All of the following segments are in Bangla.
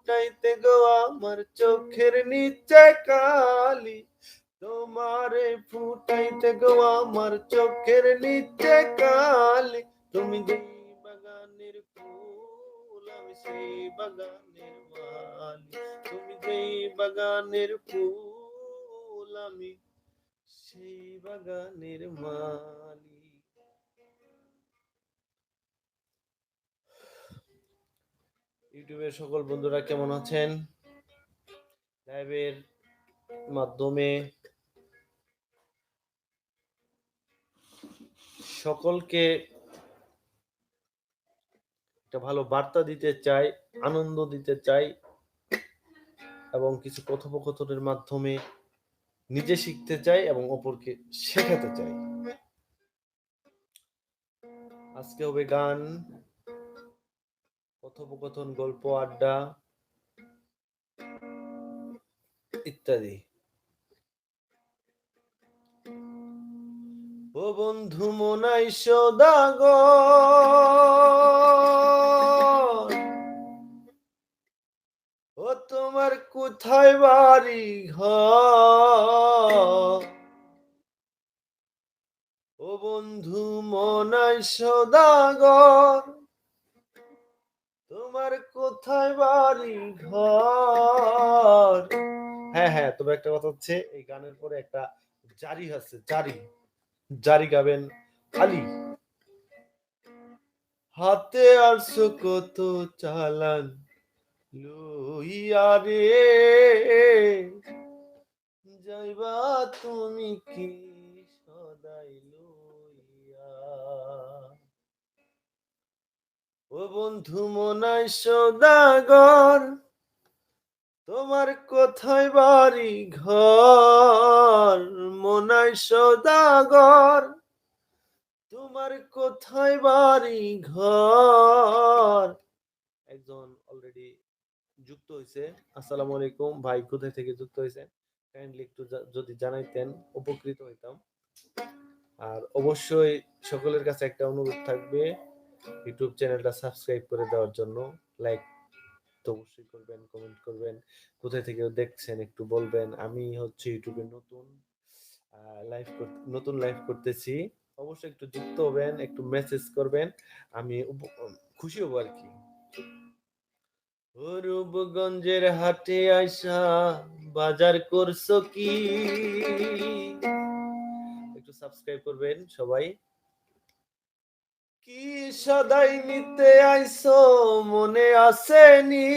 ফুটাইতে গো আমার চোখের নিচে কালি, তোমারে ফুটাইতে গো আমার চোখের নিচে কালি। তুমি যেই বাগানের ফুল আমি সেই বাগানের মালি, তুমি যেই বাগানের ফুল আমি সেই বাগানের মালি। ইউটিউবের সকল বন্ধুরা কেমন আছেন? লাইভের মাধ্যমে সকলকে একটা ভালো বার্তা দিতে চাই, আনন্দ দিতে চাই এবং কিছু কথোপকথনের মাধ্যমে নিজে শিখতে চাই এবং অপরকে শেখাতে চাই। আজকে হবে গান, কথোপকথন, গল্প, আড্ডা ইত্যাদি। ও বন্ধু মনাই সদাগর, ও তোমার কোথায় বাড়ি ঘর? ও বন্ধু মনাই সদাগর, তোমার কোথায় বাড়ি ঘর? হ্যাঁ হ্যাঁ, তবে একটা কথা হচ্ছে, এই গানের পরে একটা জারি আছে, জারি জারি গাবেন আলী। হাতে আরছো কত চালান লইয়া রে, যাইবা তুমি কি সদাই লইয়া? ও বন্ধু মনাই সদাগর, তোমার কোথায় বাড়ি ঘর? মনাই সদাগর, তোমার কোথায় বাড়ি ঘর? একজন অলরেডি যুক্ত হয়েছে। আসসালামু আলাইকুম ভাই, কোথায় থেকে যুক্ত হয়েছে কাইন্ডলি একটু যদি জানাইতেন উপকৃত হইতাম। আর অবশ্যই সকলের কাছে একটা অনুরোধ থাকবে, ইউটিউব চ্যানেলটা সাবস্ক্রাইব করে দেওয়ার জন্য। লাইক তো অবশ্যই করবেন, কমেন্ট করবেন, কোথায় থেকে দেখছেন একটু বলবেন। আমি হচ্ছে ইউটিউবে নতুন লাইভ করতেছি, অবশ্যই একটু যুক্ত হবেন, একটু মেসেজ করবেন, আমি খুশি হব আর কি। রূপগঞ্জের হাটে আইসা বাজার করছো কি? একটু সাবস্ক্রাইব করবেন সবাই। কি সদাই নিতে আইসো মনে আসেনি?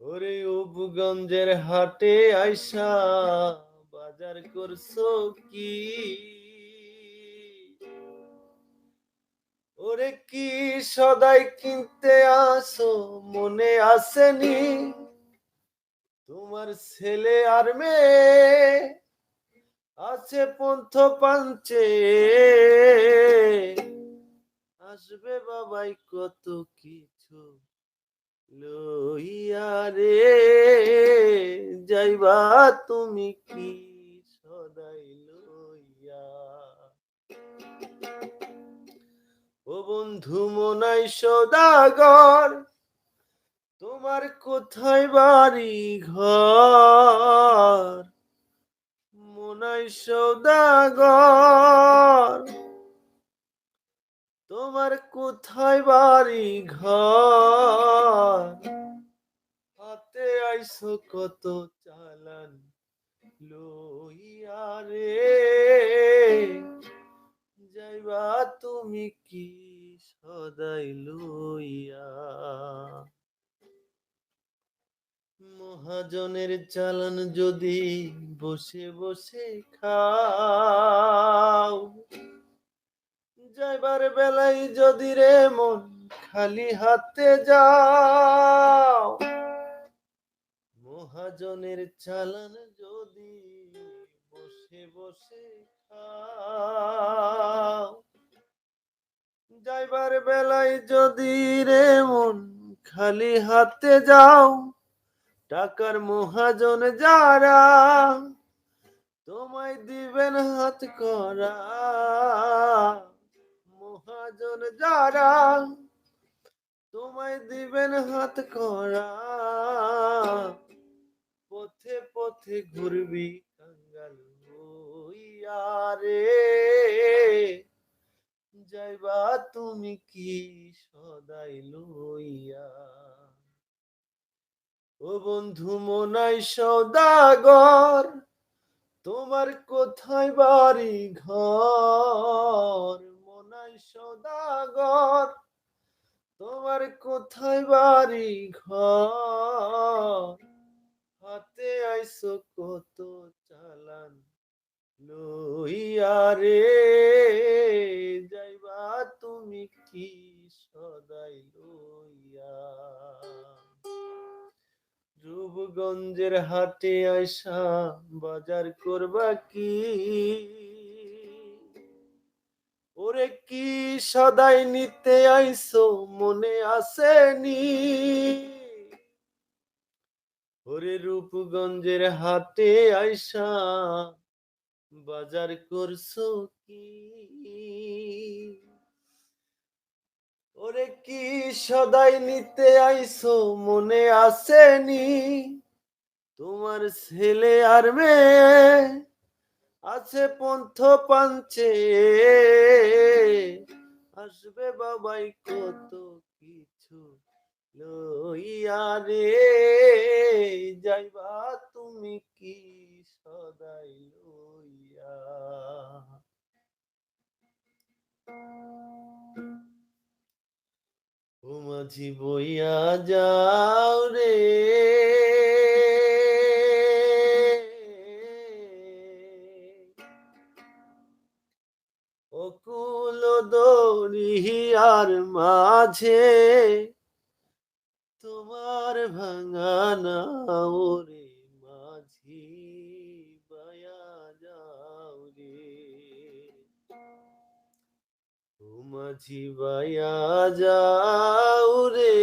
ওরে রূপগঞ্জের হাটে আইসা বাজার করছো কি? ওরে কি সদাই কিনতে আসো মনে আসেনি? তোমার ছেলে আর মেয়ে আছে পন্থ পাঞ্চে, আসবে বাবাই কত কিছু লইয়া রে, যাইবা তুমি কি সদাই লইয়া? ও বন্ধু মনাই সদাগর, তোমার কোথায় বাড়ি ঘর? মনাই সদাগর, তোমার কোথায় বাড়ি ঘর? হাতে আইসো কত চালান লইয়া রে, যাইবা তুমি কি সদাই লইয়া? মহাজনের চালান যদি বসে বসে খাও, যাইবার বেলায় যদি রে মন খালি হাতে যাও, মহাজনের চালান যদি বসে বসে খাও, যাইবার বেলায় যদি রে মন খালি হাতে যাও, টাকার মহাজন যারা তোমায় দিবেন হাত করা, মহাজন যারা তোমায় দিবেন হাত করা, পথে পথে ঘুরবি কাঙ্গাল হইয়া রে, যাইবা তুমি কি সদাই লইয়া। ও বন্ধু মনাই সওদাগর, তোমার কোথায় বাড়ি ঘর, মনাই সওদাগর, তোমার কোথায় বাড়ি ঘর, হাতে আইসো কত চালান লইয়া রে, যাইবা তুমি কি সদাই লইয়া। রূপগঞ্জের হাটে আইসা বাজার করবা কি, ওরে কি সদাই নিতে আইসো মনে আসেনি, ওরে রূপগঞ্জের হাটে আইসা বাজার করছো কি, ওরে কি সদাই নিতে আইসো মনে আসেনি, তোমার ছেলে আর মেয়ে আছে পন্থ পাঞ্চে, আসবে বাবাই কত কিছু লইয়া রে, যাইবা তুমি কি সদাই লইয়া। ও মাঝি বইয়া যাও রে, অকুল দরিয়ার মাঝে, তোমার ভাঙা নাও রে মাঝি বয়া যাও রে, ও মাঝি বয়া যাও রে,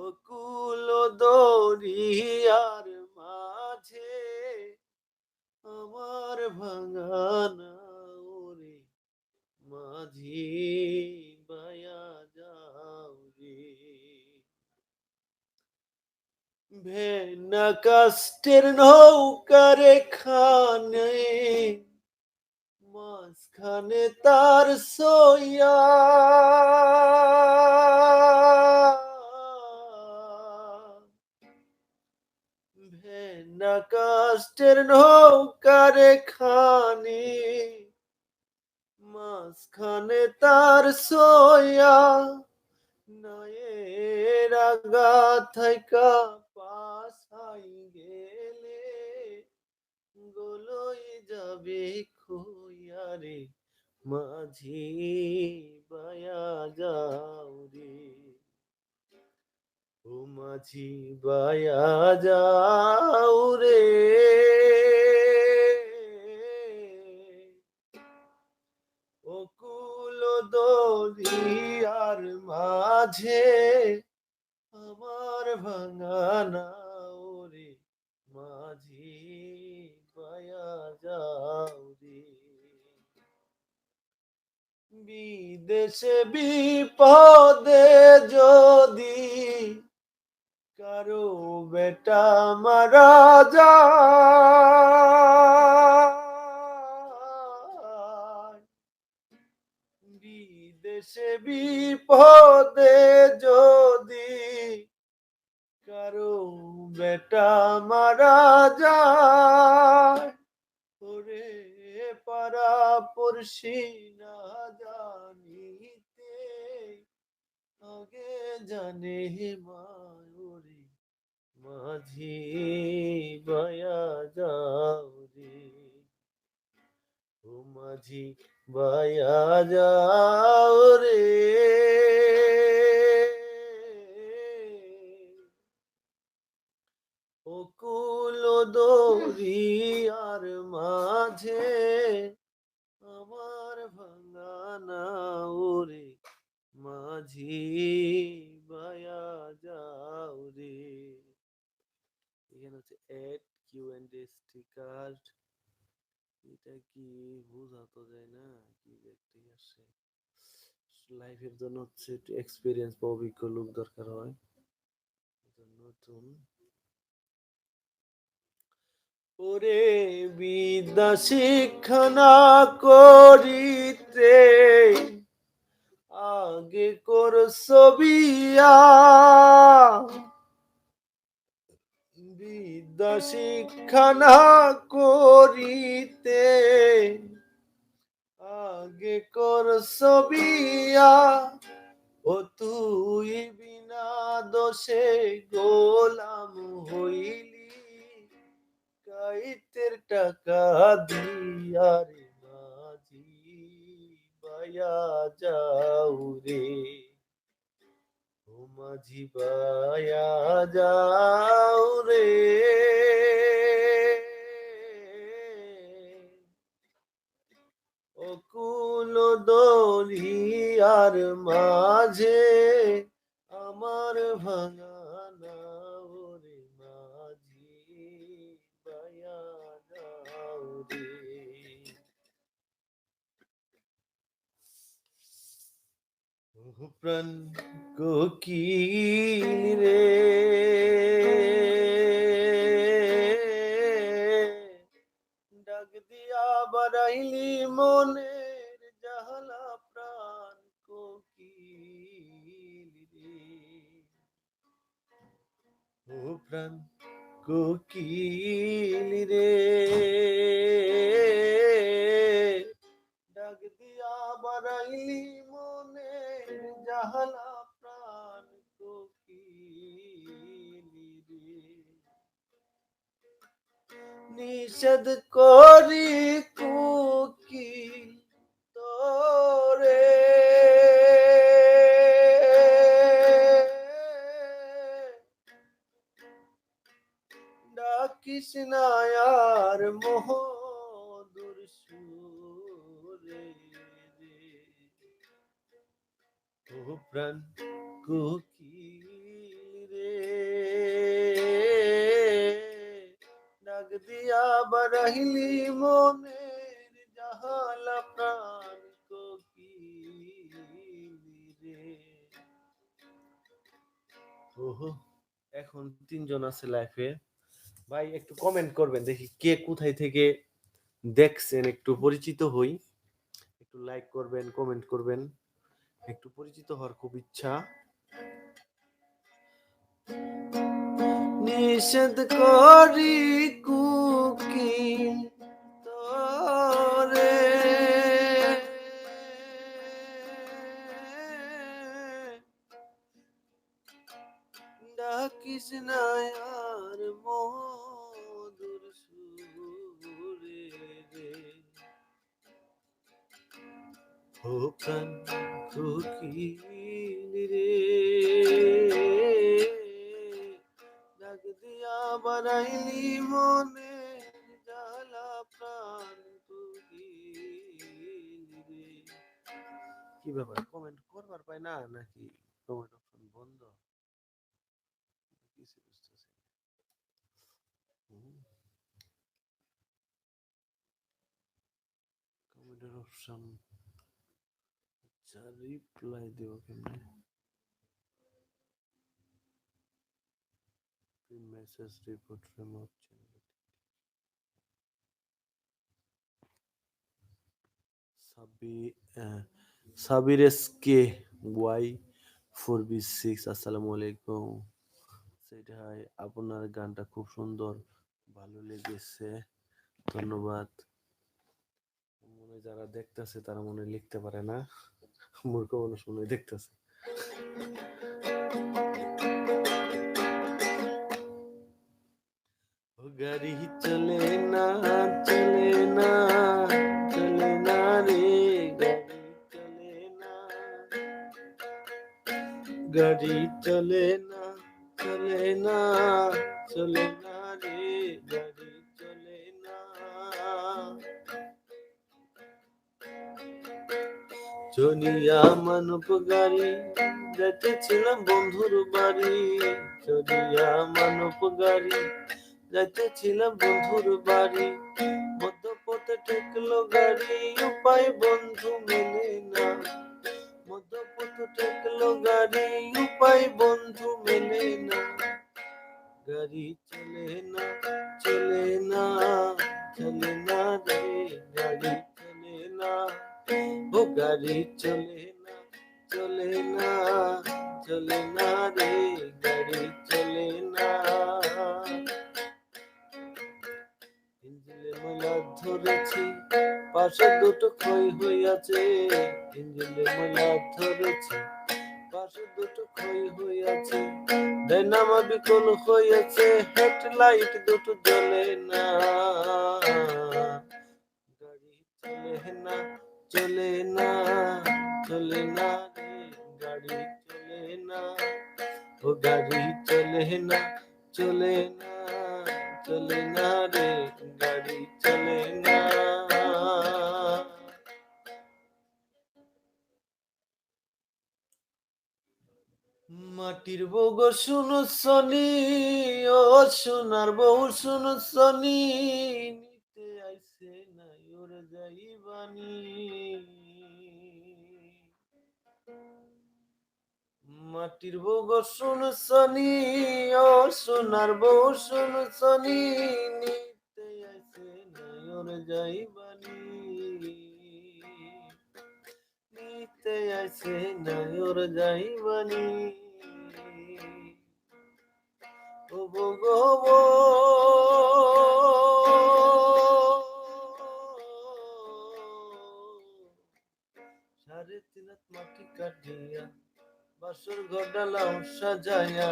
অকুল দরিয়ার মাঝে, আমার ভাঙা নাও রে মাঝি বয়া যাও রে। ভেনা কাষ্টের নৌকারে খানে, মাঝখানে তার সইয়া, ভেনা কাষ্টের নৌকারে খানে, মাঝখানে তার সইয়া, নয়ের আঘাত থাইকা পাশাই গেলে, গোলই যাবে খইয়া রে মাঝি বয়া যাও রে, ও মাঝি বয়া যাও রে, অকুল দরিয়ার মাঝে, আমার ভাঙা নাও রে মাঝি বয়া যাও রে। বিদেশে বিপদে যদি কারো বেটা মারা যায়, বিদেশে বিপদে যদি কারো বেটা মারা যায়, ওরে পাড়া পড়শি না জানিতে, আগে জানে মায়রে মাঝি বয়া যাও রে, ও মাঝি বয়া যাও রে, অকুল দরিয়ার মাঝে, আমার ভাঙা নাও রে মাঝি বয়া যাও রে। এখানে হচ্ছে এড কিউ এন্ড এস কার্ড, এটা কি বোঝা তো যায় না, কি দেখতে আসে। লাইফের জন্য হচ্ছে একটু এক্সপিরিয়েন্স বা অভিজ্ঞ লোক দরকার হয়। নতুন ওরে বিদ্যা শিক্ষা না করিতে আগে করছ বিয়া, বিদ্যা শিক্ষা না করিতে আগে করছ বিয়া, ও তুই বিনা দোষে গোলাম হইলি, কাইতের টাকা দিয়া রে মাঝি বায়া যাও রে, ও মাঝি বায়া যাও রে। অকুল দরিয়ার মাঝে আমার ভাঙা নাও রে মাঝি বায়া যাও রে। ও প্রাণ কোকিল রে, ডাক দিয়া বাড়াইলি মনের জাহালা প্রাণ কোকিল রে, ও প্রাণ কোকিল রে, ডাক দিয়া বাড়াইলি মনের জাহালা প্রাণ কোকিল রে, নিষেধ করি কোকিল তোরে, ডাকিস না আর মধুর সুরে রে, ও প্রাণ কোকিল রে, ডাক দিয়া বাড়াইলি মনের জাহালা প্রাণ কোকিল রে। ওহো, এখন 3 জন আছে লাইফে। ভাই একটু কমেন্ট করবেন, দেখি কে কোথায় থেকে দেখছেন, একটু পরিচিত হই। একটু লাইক করবেন, কমেন্ট করবেন, একটু পরিচিত হওয়ার খুব ইচ্ছা। নিষেধ করি কোকিল তোরে, ডাকিস না আর মধুর সুরে রে, ও প্রাণ কোকিল রে, ডাক দিয়া বাড়াইলি মনে জ্বালা প্রাণ কোকিল রে। কি ব্যাপার, কমেন্ট করবার পাই না নাকি কমেন্ট অপশন বন্ধ? কিছু বুঝতেছি না। কমেন্টের অপশন, আচ্ছা রিপ্লাই দেব কেমনে? মেসেজ রিপোর্ট রিমুভ সাবি সাবির এসকে ওয়াই 4B6 আসসালামু আলাইকুম। সেটাই, আপনার গানটা খুব সুন্দর, ভালো লেগেছে, ধন্যবাদ। মনে যারা দেখতেছে তারা মনে লিখতে পারে না, মূর্খ মানুষ মনে দেখতেছে। গাড়ি চলে না চলে না চলে না রে, গাড়ি চলে না চলে না চলে না রে, গাড়ি চলে না। চলিয়া মানব গাড়ি যাইতেছিলাম বন্ধুর বাড়ি, চলিয়া মানব গাড়ি যাইতেছিলাম বন্ধুর বাড়ি, মধ্যপথে ঠেকলো গাড়ি উপায় বন্ধু মেলে না, মধ্যপথ ঠেকলো গাড়ি উপায় বন্ধু মেলে না, গাড়ি চলে না চলে না চলে না রে, গাড়ি চলে না, ও গাড়ি চলে না চলে না চলে না রে, গাড়ি চলে না। ইঞ্জিলে ময়লা ধরেছি পাশে দুটো ক্ষয় হইয়াছে, ইঞ্জিলে ময়লা ধরেছি পাশে দুটো ক্ষয় হইয়াছে, ডাইনামা বিকল হইয়াছে, হেডলাইট দুটো জ্বলে না, গাড়ি চলে না চলে না চলে না রে, গাড়ি চলে না, ও গাড়ি চলে না চলে না চলে না রে, গাড়ি চলে না। মাটির বউ গো শুনো সনি, ও সোনার বউ শুনো সনি, নিতে আইছে নাই ওর যাইবানি, মাটির বউ গো শুনো সনি, ও সোনার বউ শুনো সনি, নিতে আইছে নাই ওর যাইবানি, নিতে আইছে নাই ওর যাইবানি, ও গো গো সাড়ে তিন হাত মাটি কাটিয়া বাসর ঘর ডালাও সাজাইয়া,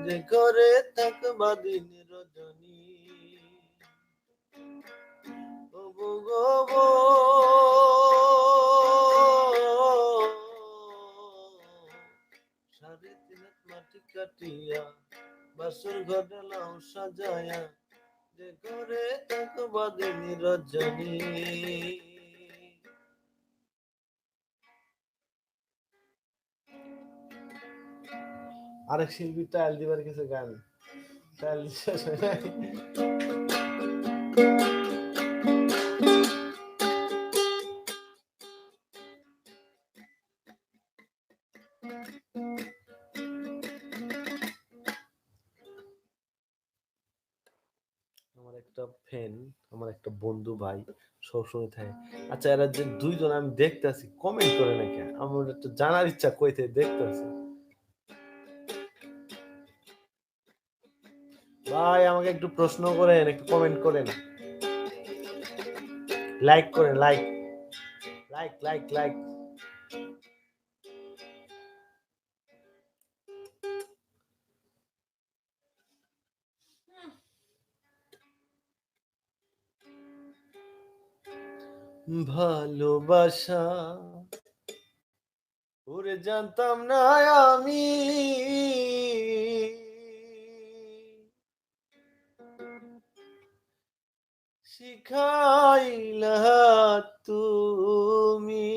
যে ঘরে থাকবা দিন রজনী, ও গো গো সাড়ে তিন হাত মাটি কাটিয়া বাসর ঘর ডালাও সাজাইয়া, যে ঘরে থাকবা দিন রজনী। আরেক শিল্পী টাইল দিবার কিছু গান টাইল শেষ হয় নাই। আমার একটা ফ্রেন্ড, আমার একটা বন্ধু ভাই সবসময় থাকে, আচ্ছা এরা যে দুইজন আমি দেখতেছি কমেন্ট করে নাকি, আমার একটু জানার ইচ্ছা কই থেকে দেখতেছি, ভাই আমাকে একটু প্রশ্ন করেন, একটু কমেন্ট করেন, লাইক করেন, লাইক লাইক লাইক লাইক। ভালোবাসা ওরে জানতাম না আমি, শিখাইলা তুমি,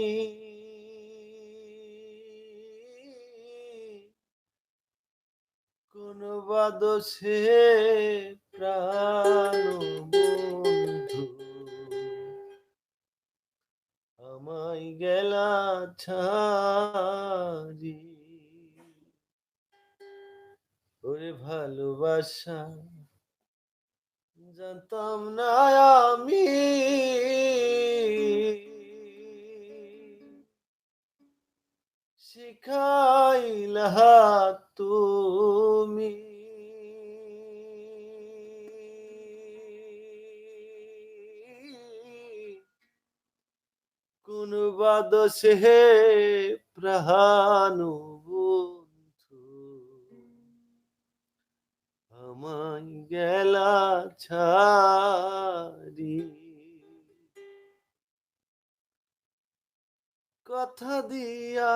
কোন বাদসে প্রাণ বন্ধু আমায় গেলা ছাড়ি, ওরে ভালোবাসা জানতাম না আমি, শিখাইলা তুমি, কোন বাদসে প্রাণ বন্ধু আমায় গেলা ছাড়ি, কথা দিয়া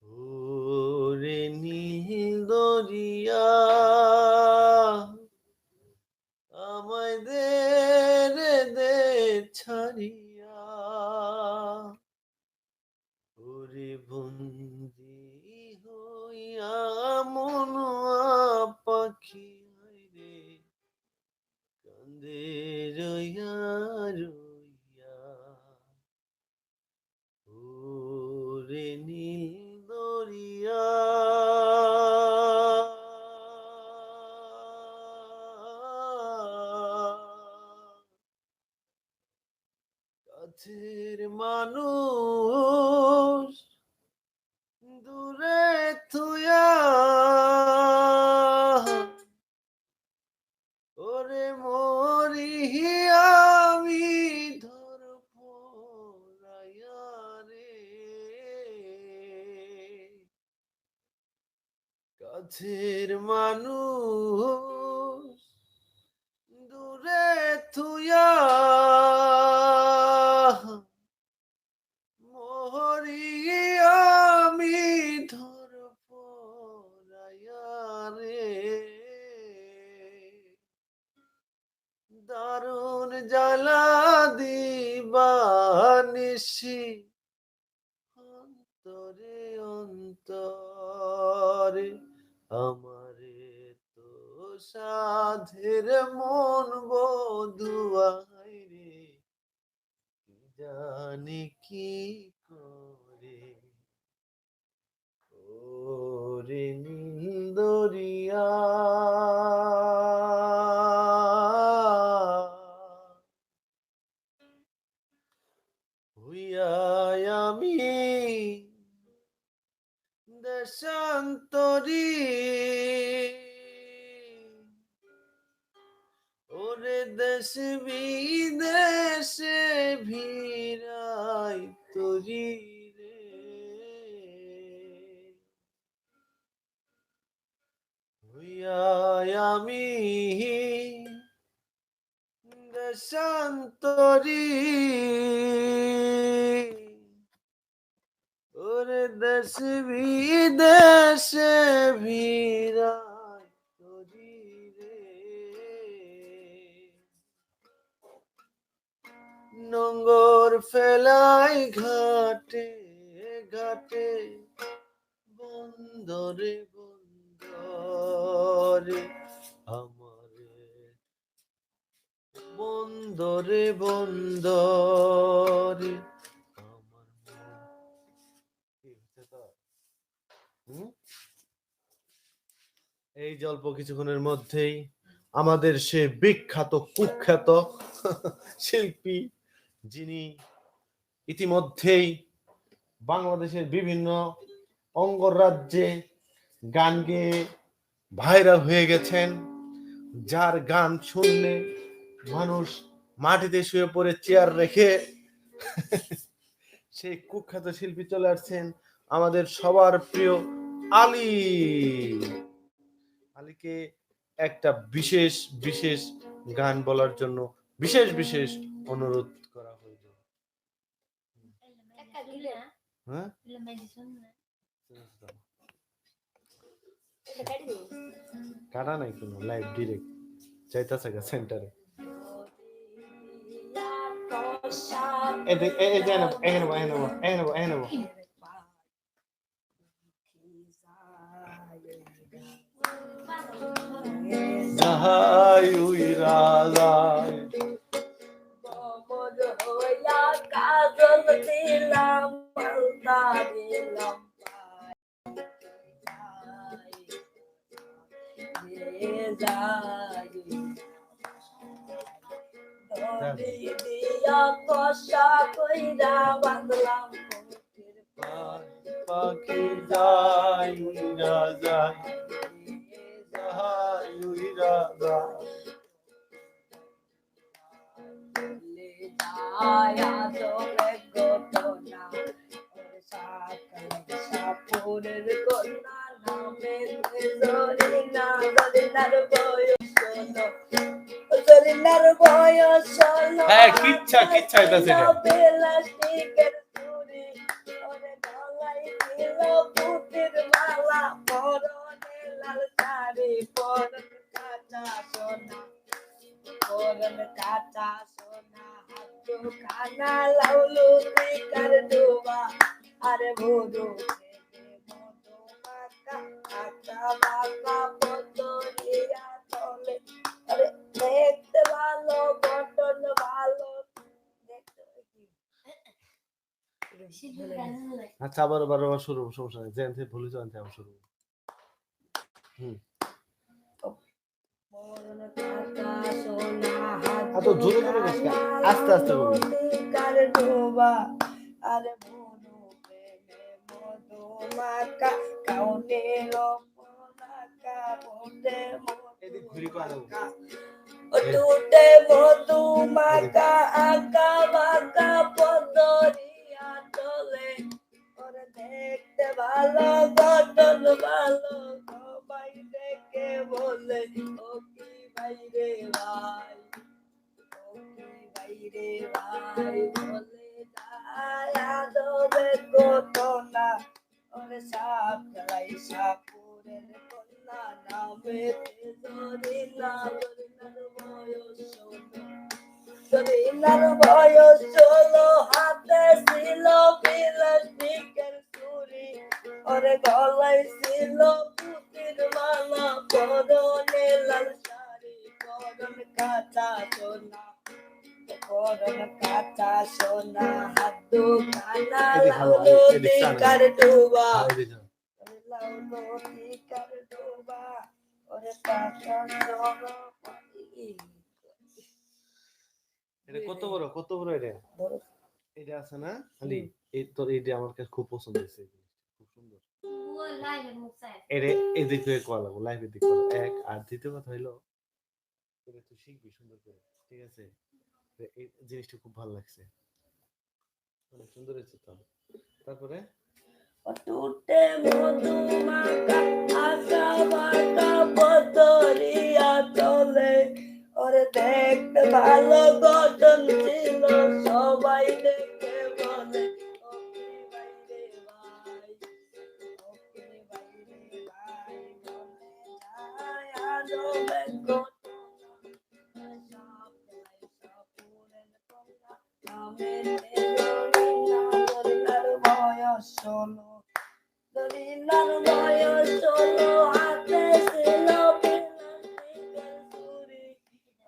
ওরে নীল দরিয়া আমায় দে রে দে ছাড়িয়া, ওরে বন্দি পাখি রে কান্দে রইয়া রইয়া ওরে নীল দরিয়া কাছের মানুষ দূরে থুয়া ওরে মরি আমি ধর পড়াইয়া রে কাছের মানুষ দূরে থুয়া মরি আমি ধর পড়াইয়া রে দারুণ জ্বালা দিবানিসি অন্তরে অন্তরে আমারে তো সাধের মন বধুয়াই রে কি জানি কি করে ওরে নীল দরিয়া হইয়া আমি দেশান্তরী ওরে দেশ বিদেশে ভিড়াই তরি রে হইয়া আমি দেশান্তরী ওরে দেশ বিদেশে ভিড়াই তরি রে নোঙ্গর ফেলাই ঘাটে ঘাটে বন্দরে বন্দরে আমারে বন্দরে বন্দরে আমার এই অল্প কিছুক্ষণের মধ্যেই আমাদের সে বিখ্যাত কুখ্যাত শিল্পী যিনি ইতিমধ্যেই বাংলাদেশের বিভিন্ন অঙ্গরাজ্যে গান গেয়ে ভাইরাল হয়ে গেছেন, যার গান শুনলে মানুষ মাটিতে শুয়ে পড়ে চেয়ার রেখে সেই কুখ্যাত শিল্পী চলে আসছেন আমাদের সবার প্রিয় আলী। আলীকে একটা বিশেষ বিশেষ গান বলার জন্য বিশেষ বিশেষ অনুরোধ করা হইল। হ্যাঁ কাটা নাই কোনো, লাইভ ডিরেক্ট চাইতাছে গা সেন্টারে। পাখি যাই উইরা যাই যাই উইরা যাই আয়া জলে ঘটনা সাপুরের কন্যা নামে জরিনার বয়স হ্যাঁ কিচ্ছা কিচ্ছা এটা সেটা প্লাস্টিকের চুরি ওরে গলায় দিল পুতির মালা পরনে লাল শাড়ি পরন কাঁচা সোনা হাত খানা লাউলু কার ডোবা আরে ভোরো মধু মাকা আকা বাকা পতরিয়া আচ্ছা আবার আবার আবার শুরু, সমস্যা নেই, যেন থেকে ভুলে যান আবার শুরু। এত জোরে জোরে বলছি, আস্তে আস্তে বলুন। আরে মনো প্রেমে মধুমাকা কাউনে লোপনাকা বটে এদিক ঘুরি পারো টুটে মধুমাকা আকা বাকা পদরিয়া চলে ওরে দেখতে ভালো গঠন ভালো সবাই দেখে বলে ও কি ভাই রে ভাই, ও কি ভাই রে ভাই বলে যায় আদবে ঘটনা ওরে সাপ খেলাই সাপুরের কন্যা নামে তেজরিনা জরিনার বয়স ষোলো হাতে ছিল প্লাস্টিকের ছুরি ওরে গলায় ছিল পুতির মালা পরনে লাল শাড়ি পরন কাঁচা সোনা পরন কাঁচা সোনা হাত কানা লাউলো টিকার ডুবা লাউলো টিকার ডুবা ওরে কাঁচা সোনা এটা কত বড় এটা এটা আছে না খালি এই তোর এইটা আমার কাছে খুব পছন্দ হয়েছে, খুব সুন্দর। এটা এই দিকে কল লাগো লাইভে দিকে এক আর দ্বিতীয় কথা হইলো এটা তুই শিখবি সুন্দর করে, ঠিক আছে? এই জিনিসটা খুব ভালো লাগছে, অনেক সুন্দর হয়েছে। তো তারপরে টুটে মধুমাকা আকা বাকা বদরিয়া চলে ওরে দেখতে ভালো গঠন ছিল সবাই দেখে বলে ও কি ভাই রে ভাই, ও কি ভাই রে ভাই বলে যায় আদবে ঘটনা সব সাপুরের কন্যা নামে তেজরিনা জরিনার বয়স ষোলো জরিনার বয়স ষোলো হাতে ছিল প্লাস্টিকের ছুরি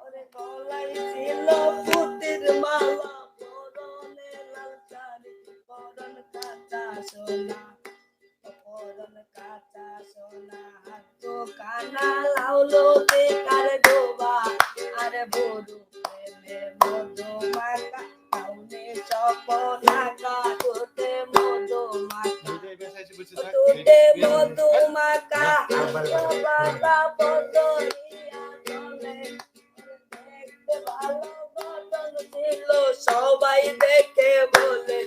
ওরে গলায় ছিল পুতির মালা পরনে লাল শাড়ি পরন কাঁচা সোনা পরন কাঁচা সোনা হাত কানা লাউলো বেকার ডোবা আরে বড়ু প্রেমে মধুমাকা কাউনে সপনাকা টুটে মধুমাকা টুটে মধুমাকা বাবা বদরিয়া চলে দেখতে ভালো গঠন ছিল সবাই দেখে বলে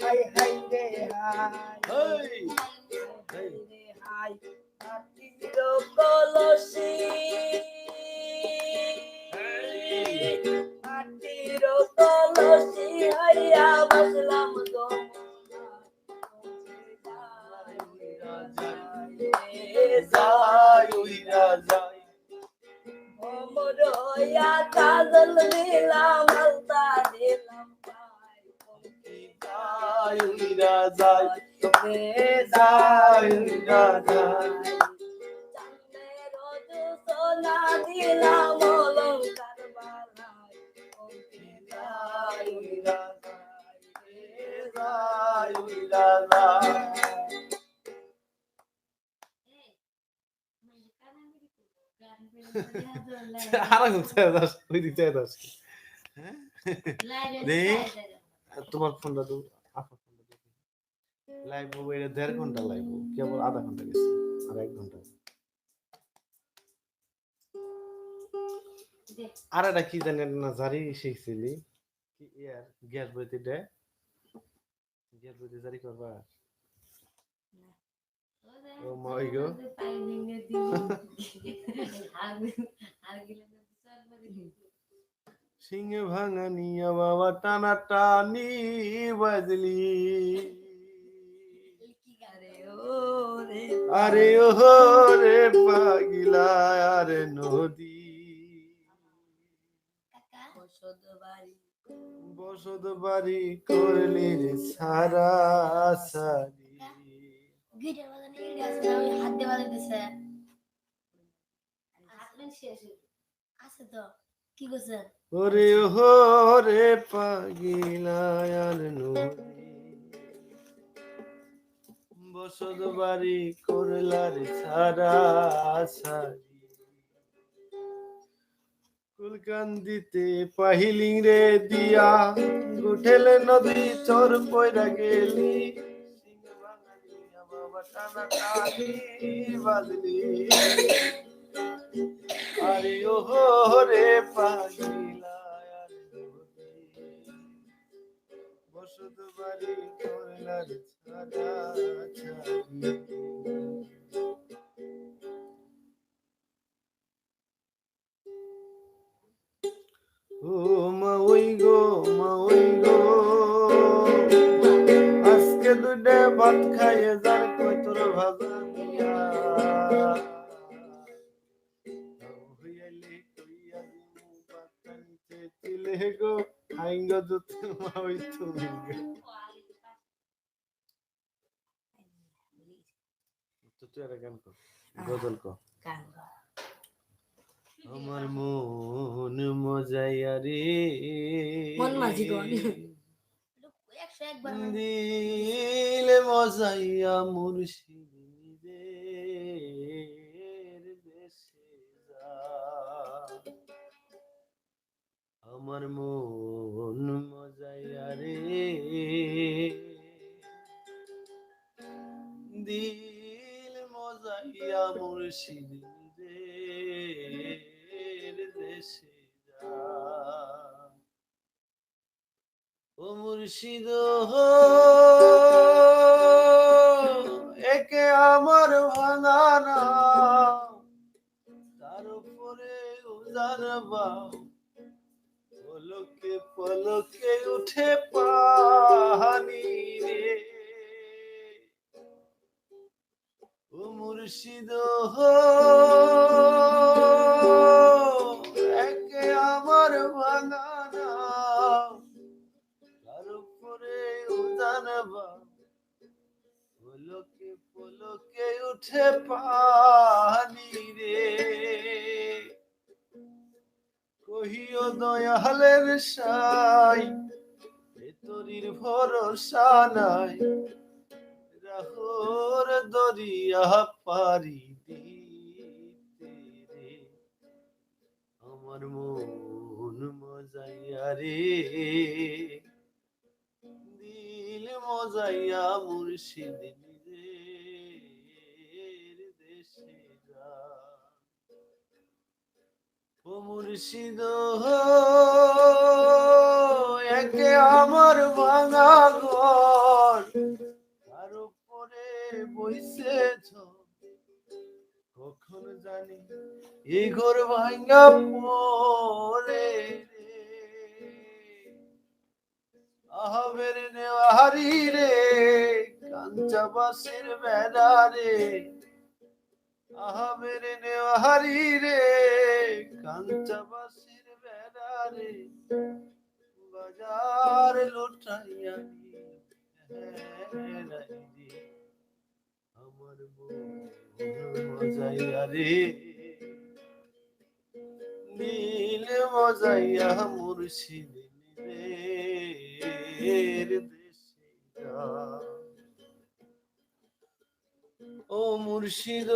হাই হাই রে হাই হাই রে হাই মাটির কলসি মাটির কলসি হাইয়া বসলাম কাজল দিলাম আলতা দিলাম পাই যায় উইরা যায় তোকে যায় উইরা যায় চাঁদের রোজ সোনা দিলাম অলংকার বালাই তোকে যায় উইরা যায় উইরা যায় তোমার ফোনটা তো লাইভ হবে, এটা 1.5 ঘন্টা লাইভ, কেবল আধা ঘন্টা গেছে আর 1 ঘন্টা। আর এটা কি জানেন না জারি শিখছিলি কি ইয়ার গ্যাস বইতে দে গ্যাস বইতে জারি করবা ও মাই গো সিংহে ভাঙা নিয়া বাবা টানা টানি বাজলি আরে ও রে পাগিলা আরে নদী বসত বাড়ি করলি রে সারা সারি গিটার বাজানি হাত দিয়ে বাজাইতেছে আছে তো কি কইছে ওরে ও রে পাগিলা আর নদী বসত বাড়ি করলার ছাড়া ছাড়ি কুলকান্দিতে পাহিলিং রে দিয়া গুঠেলে নদী চর পয়রা গেলি সিংহ বাঙালি বাবা টানা টানি বাজলি আরে ও রে পাগিলা বসত বাড়ি করলার ছাড়া ছাড়ি ও মা ওই গো আজকে দুটো ভাত খাইয়ে যার কই তোর ভাজা দিয়া হইয়ালে কইয়া দিমু পাতা নিচে চিলে গো আইঙ্গ দুধ মা ওই তুমি তো তুই আর গান কর গজল কর আমার মন মজাইয়া রে মন মাঝি গন দিলে মজাইয়া মুর্শিদের দেশে যা আমার মন মজাইয়া রে দিল মজাইয়া মুর্শিদের দেশে যা ও মুর্শিদ একে আমার ভাঙা নাম তার উপরে উজার বাও পলকে পলকে উঠে পানি রে ও মুর্শিদ একে আমার ভাঙা নাম তার উপরে উজান বাও পলকে পলকে উঠে পানি রে কহিও দয়ালের সাই তোরির ভরসা নাই রাহর দরিয়া পারি দিতে রে আমার মন মজাইয়া রে দিল মজাইয়া মুর্শিদ নিজের দেশে যা ও মুর্শিদ একে আমার ভাঙা ঘর তার উপরে বইছেছ কখন জানি এই ঘর ভাঙা পরে আহবের নেওয়ারি রে কাঞ্চা বাসের বেড়া রে আহবের নেওয়ারি রে কাঞ্চা বাসের বেড়া রে বাজার লুটাইয়া আমার মজাইয়া রে নীল মজাইয়া মুর্শিদ দেশে যা ও মুর্শিদ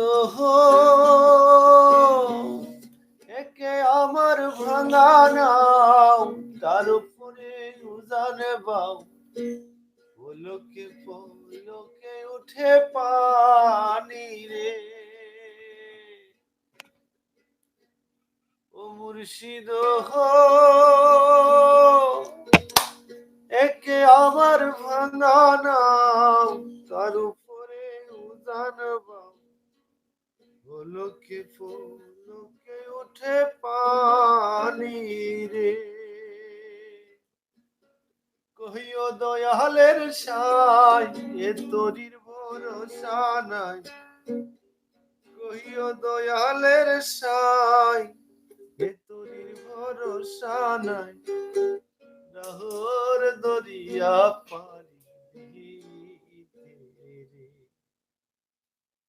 একে আমার ভাঙা নাও তার উপরে উজান বাও পলকে পলকে উঠে পানি রে ও মুর্শিদ একে আমার ভাঙা নাও তার উপরে উজান বাও পলকে পলকে উঠে পানি রে কহিও দয়ালের সাই এ তোরির ভরসা নাই কহিও দয়ালের সাই এ তোরির ভরসা নাই রাহর দরিয়া পারি দিতে রে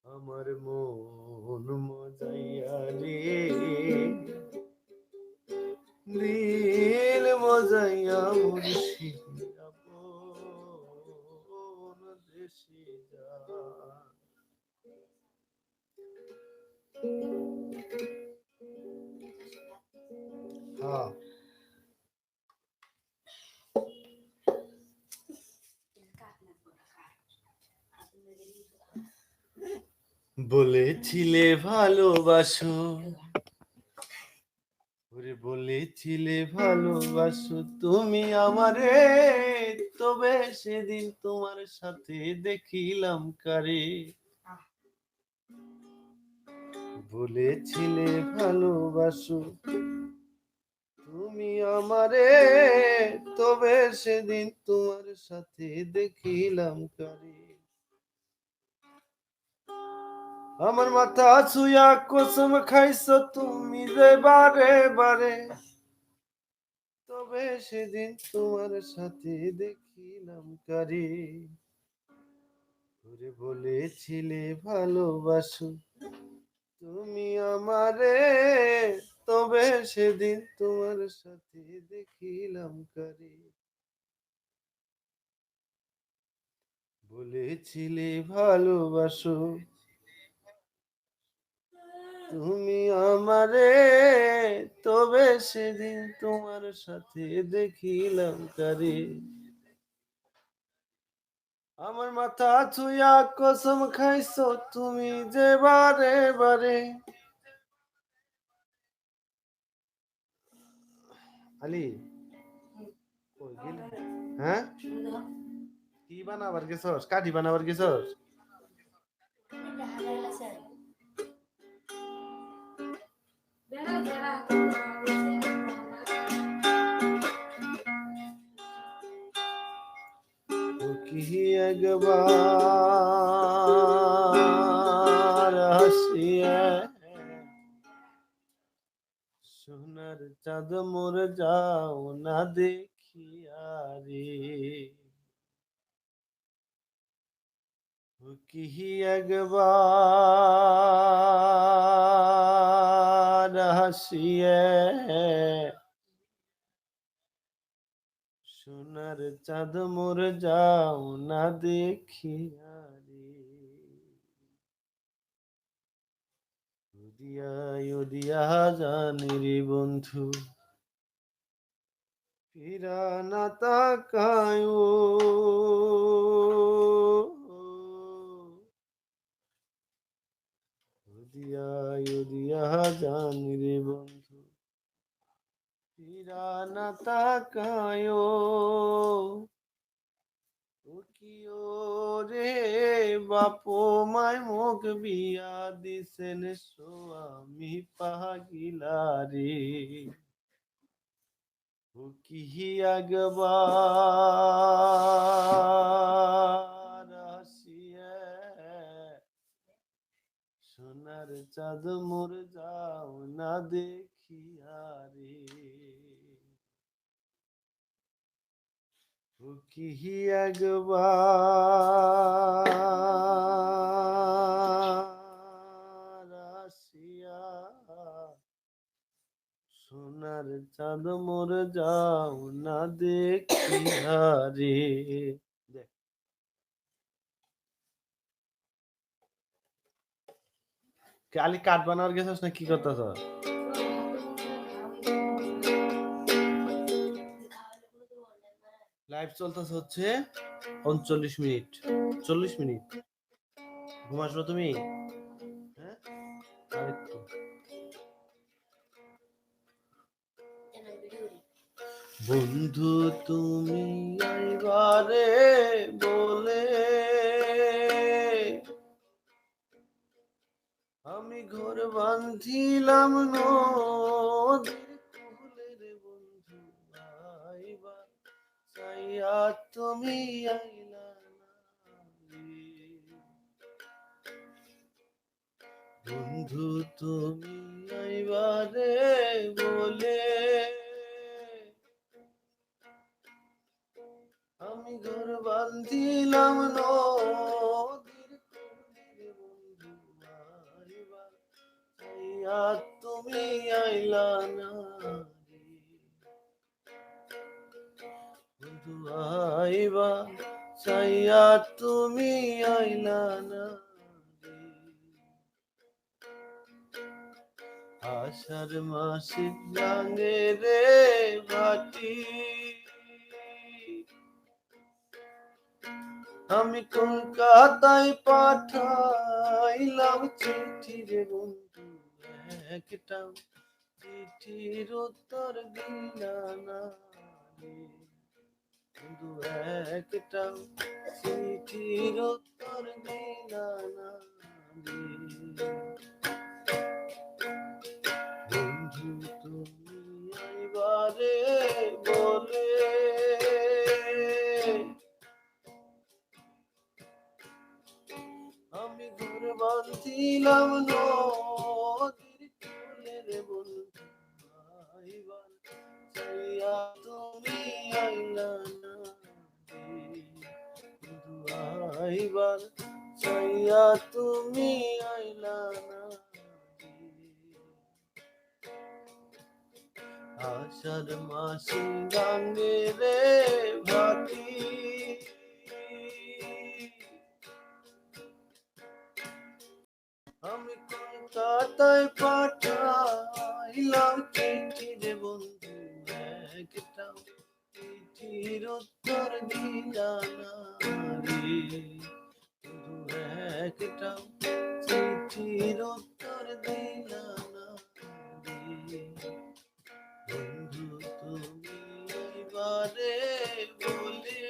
আমার মন মজাইয়া রে দিল মজাইয়া মুর্শিদ আপন দেশে যা বলেছিলে ভালোবাসো, ওরে বলেছিলে ভালোবাসো তুমি আমারে, তবে সেদিন তোমার সাথে দেখিলাম কারে। বলেছিলে ভালোবাসো তুমি আমারে, তবে সেদিন তোমার সাথে দেখিলাম কারে। আমার মাথা ছুঁয়া কসম খাইছো তুমি যে বারে বারে, তবে সেদিন তোমার সাথে দেখিলাম কারে। ওরে বলেছিলে ভালোবাসো তুমি আমারে, তবে সেদিন তোমার সাথে দেখিলাম কারে। বলেছিলে ভালোবাসো তুমি আমারে, তবে সেদিন তোমার সাথে দেখিলাম কারে। আমার মাথা ছুঁয়া কসম খাইছো তুমি যে বারে বারে। আলি কই গেলি? হ্যাঁ, কি বানাবার গেছস? কাঠি বানাবার গেছস? ও কি একবার হাসিয়া সোনার চাঁদ মোর যাও না দেখিয়া রে। ও কি একবার হাসিয়া সোনার চাঁদ মোর যাও না দেখিয়া রে। উদিয়া উদিয়া জানি রে বন্ধু, ফিরা না তাকায়। উদিয়া উদিয়া জানি রে বন্ধু, ফিরা না তাকায়। ও কি ও রে বাপো মায় মুখ বিয়া দিছেন স্বামী পাগিলা রে। ও কি একবার আসিয়া সোনার চাঁদ মোর যাও না দেখিয়া রে। ও কি একবার আসিয়া সোনার চাঁদ মোর যাও না দেখিয়া রে। দেখ, খালি কাঠ বানাবার গেছিস না কি করতেছ? লাইভ চলতেছে হচ্ছে 39 মিনিট, 40 মিনিট। ঘুম আসবে তুমি? হ্যাঁ, আরেকটু। বন্ধু তুমি আইবারে বলে আমি ঘর বাঁধিলাম নদীর কূলে রে বন্ধু, আইবা চাইয়া তুমি আইলা না রে। বন্ধু তুমি আইবারে বলে আমি ঘর বাঁধিলাম নদীর কূলে রে বন্ধু, আইবা চাইয়া তুমি আইলা না রে। বন্ধু আইবা চাইয়া তুমি আইলা না রে। আষাঢ় মাসে জানে রে ভাটি, আমি কলকাতায় পাঠাই পাঠাইলাম চিঠি রে বন্ধু একটা, চিঠির উত্তর দিলা না রে বন্ধু একটা, চিঠির উত্তর দিলা না রে বন্ধু তুমি আইবারে বলে আমি ঘর বাঁধিলাম নদীর কূলে রে বন্ধু আইবার চাইয়া তুমি আইলা না রে বন্ধু আইবার চাইয়া তুমি আইলা না আষাঢ় মাসে গাঙ্গে রে ভাতি আমি কলকাতায় পাঠাইলাম চিঠি রে বন্ধু একটা, চিঠির উত্তর দিলা না রে বন্ধু একটা, চিঠির উত্তর দিলা না রে বন্ধু তুমি এবারে বলে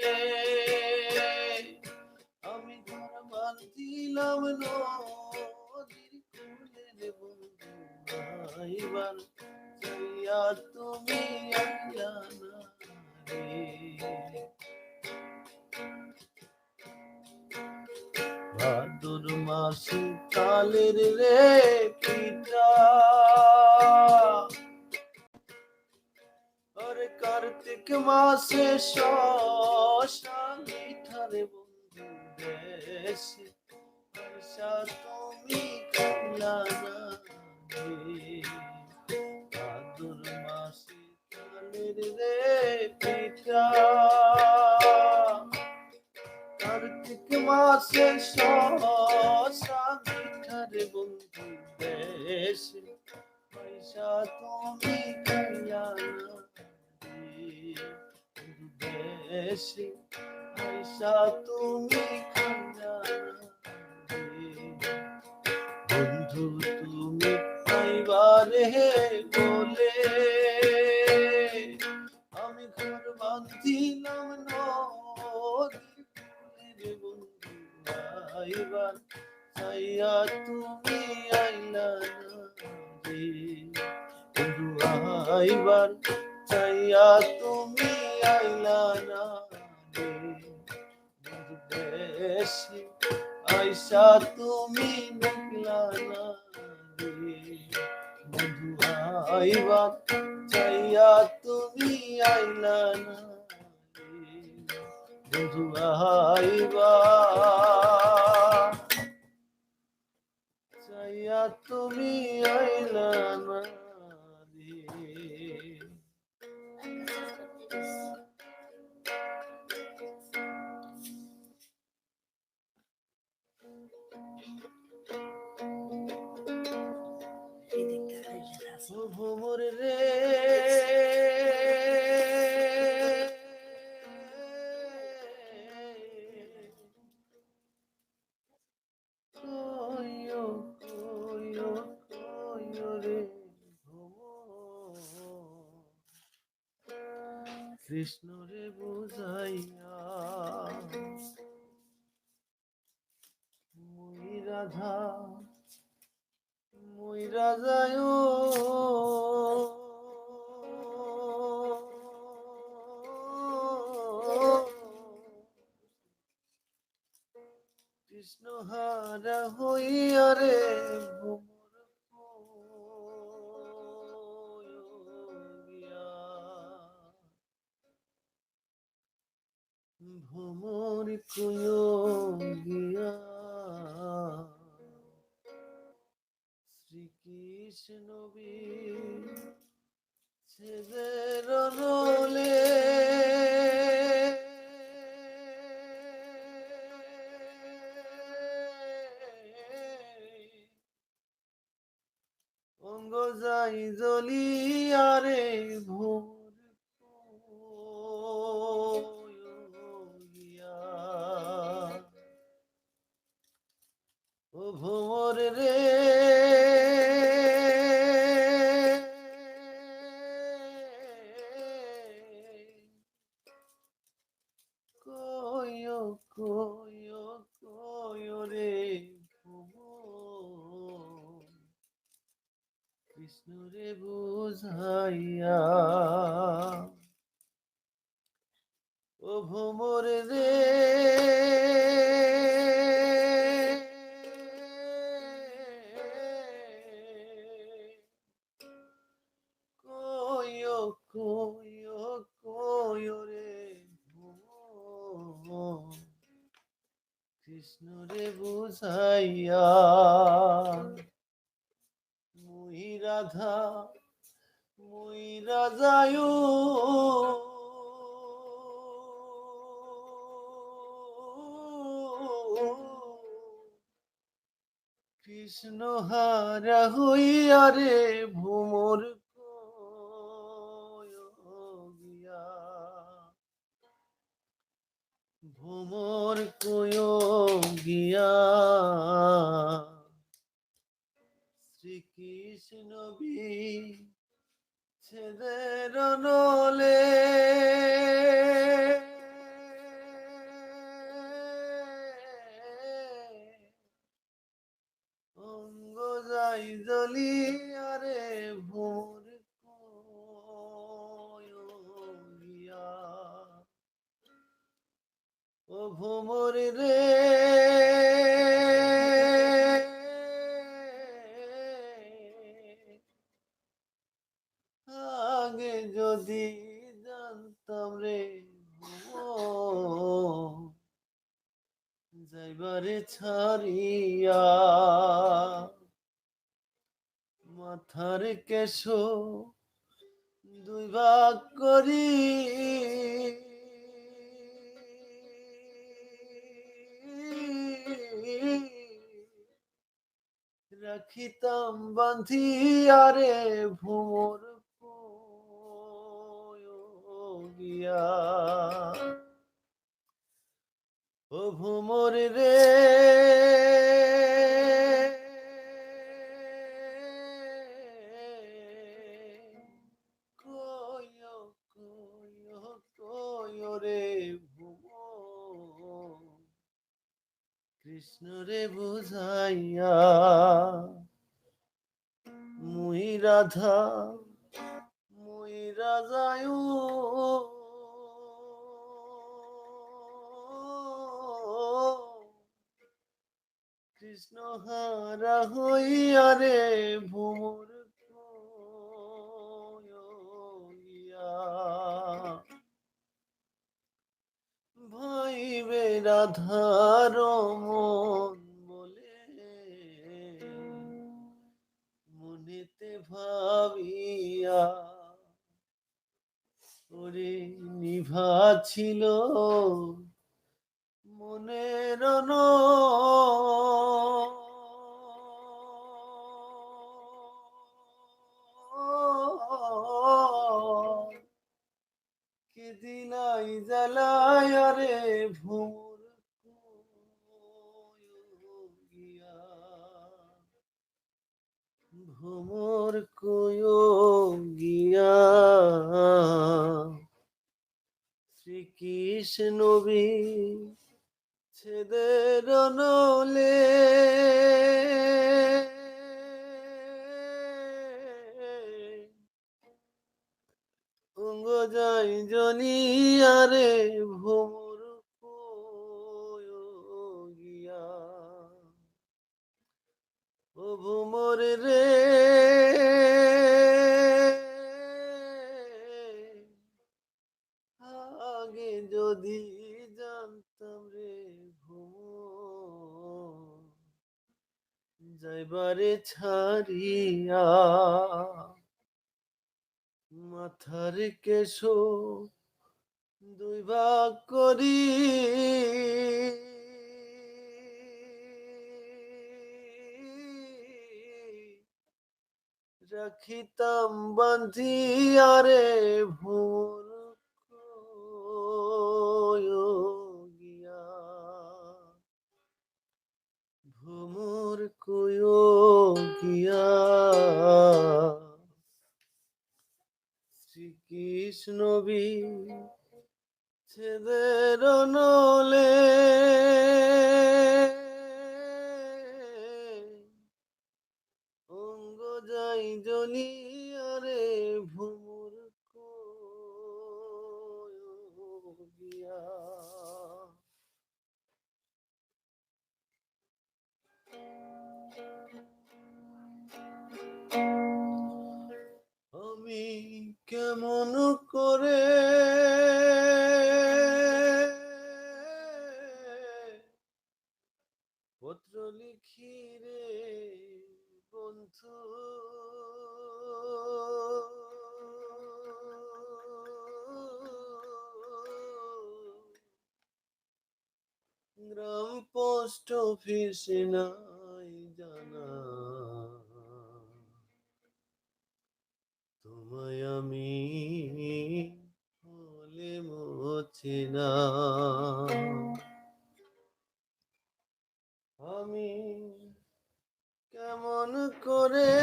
আমি ঘর বাঁধিলাম নদীর কূলে রে বন্ধু আইবার চাইয়া তুমি আইলা না রে ভাদর মাসে কালের রে পিতা আরে কার্তিক মাসে শ্মশানে ঠারে বন্ধু দেশে আশা তুমি কাইলা না রে ভাদর মাসে কালের রে পিতা কার্তিক মাসে শ্মশানে ঠারে বন্ধু দেশে পয়সা তুমি কাইলা না দেশে পয়সা তুমি কাইলা না বন্ধু তুমি আইবারে বলে আমি ঘর বাঁধিলাম নদীর কূলে রে বন্ধু আইবার চাইয়া তুমি আইলা না রে বন্ধু আইবার চাইয়া তুমি আইলা না রে বন্ধু দেশে আইসা তুমি দেখলা না রে বন্ধু আইবার চাইয়া তুমি আইলা না রে বন্ধু আইবার চাইয়া তুমি আইলা না রে ও ভোমর রে কইও কইও কইও রে ভোমর কৃষ্ণ রে বুঝাইয়া মুই রাধা মইরা যায় কৃষ্ণ হারা হইয়া রে ভোমর গিয়া ভোমর কুয়ো গিয়া শ্রীকৃষ্ণ বীর ছেদের রলে অঙ্গ যাই জ্বলিয়া রে ভোর গিয়া ও ভোর কৃষ্ণরে বুঝাইয়া ও ভোমর রে কইও কইও কইও রে ভোমর কৃষ্ণরে বুঝাইয়া মুই রাধা মুই রাজায়ু কৃষ্ণ হারা হইয়া রে ভোমর গিয়া ভোমর গিয়া শ্রীকৃষ্ণ ছেদের নলে অঙ্গ যাই জ্বলিয়া রে ভোর গিয়া ও ভোমর রে আগে যদি জানতাম রে যাইবারে ছাড়িয়া মাথার কেশ দুই ভাগ করি রাখিতাম বাঁধিয়া রে ভোমর গিয়া ও ভোমর রে কইও কইও কইও রে ভোমর কৃষ্ণ রে বুঝাইয়া মুই রাধা মুই রাজায়ু কৃষ্ণ হারা হইয়া রে ভোমর গিয়া ভাইবে রাধার মন বলে মনেতে ভাবিয়া ওরে নিভা ছিল মনের কে দিলাই জ্বালায় রে ভোর গিয়া ভোমর গিয়া শ্রীকৃষ্ণ ছেদের নলে অঙ্গ যাই জ্বলিয়া রে ভোমর গিয়া ও ভোমর রে আগে যদি জানতাম রে ভোমর যাইবারে ছাড়িয়া মাথার কেশ দুই ভাগ করি রাখিতাম বাঁধিয়া রে ভোর গিয়া ভোমর গিয়া শ্রীকৃষ্ণ ছেদের নলে অঙ্গ যাই জলি কেমন করে পত্র লিখি রে বন্ধু, গ্রাম পোস্ট অফিসে নাই জানা, তোমায় আমি বলে মোছে না। আমি কেমন করে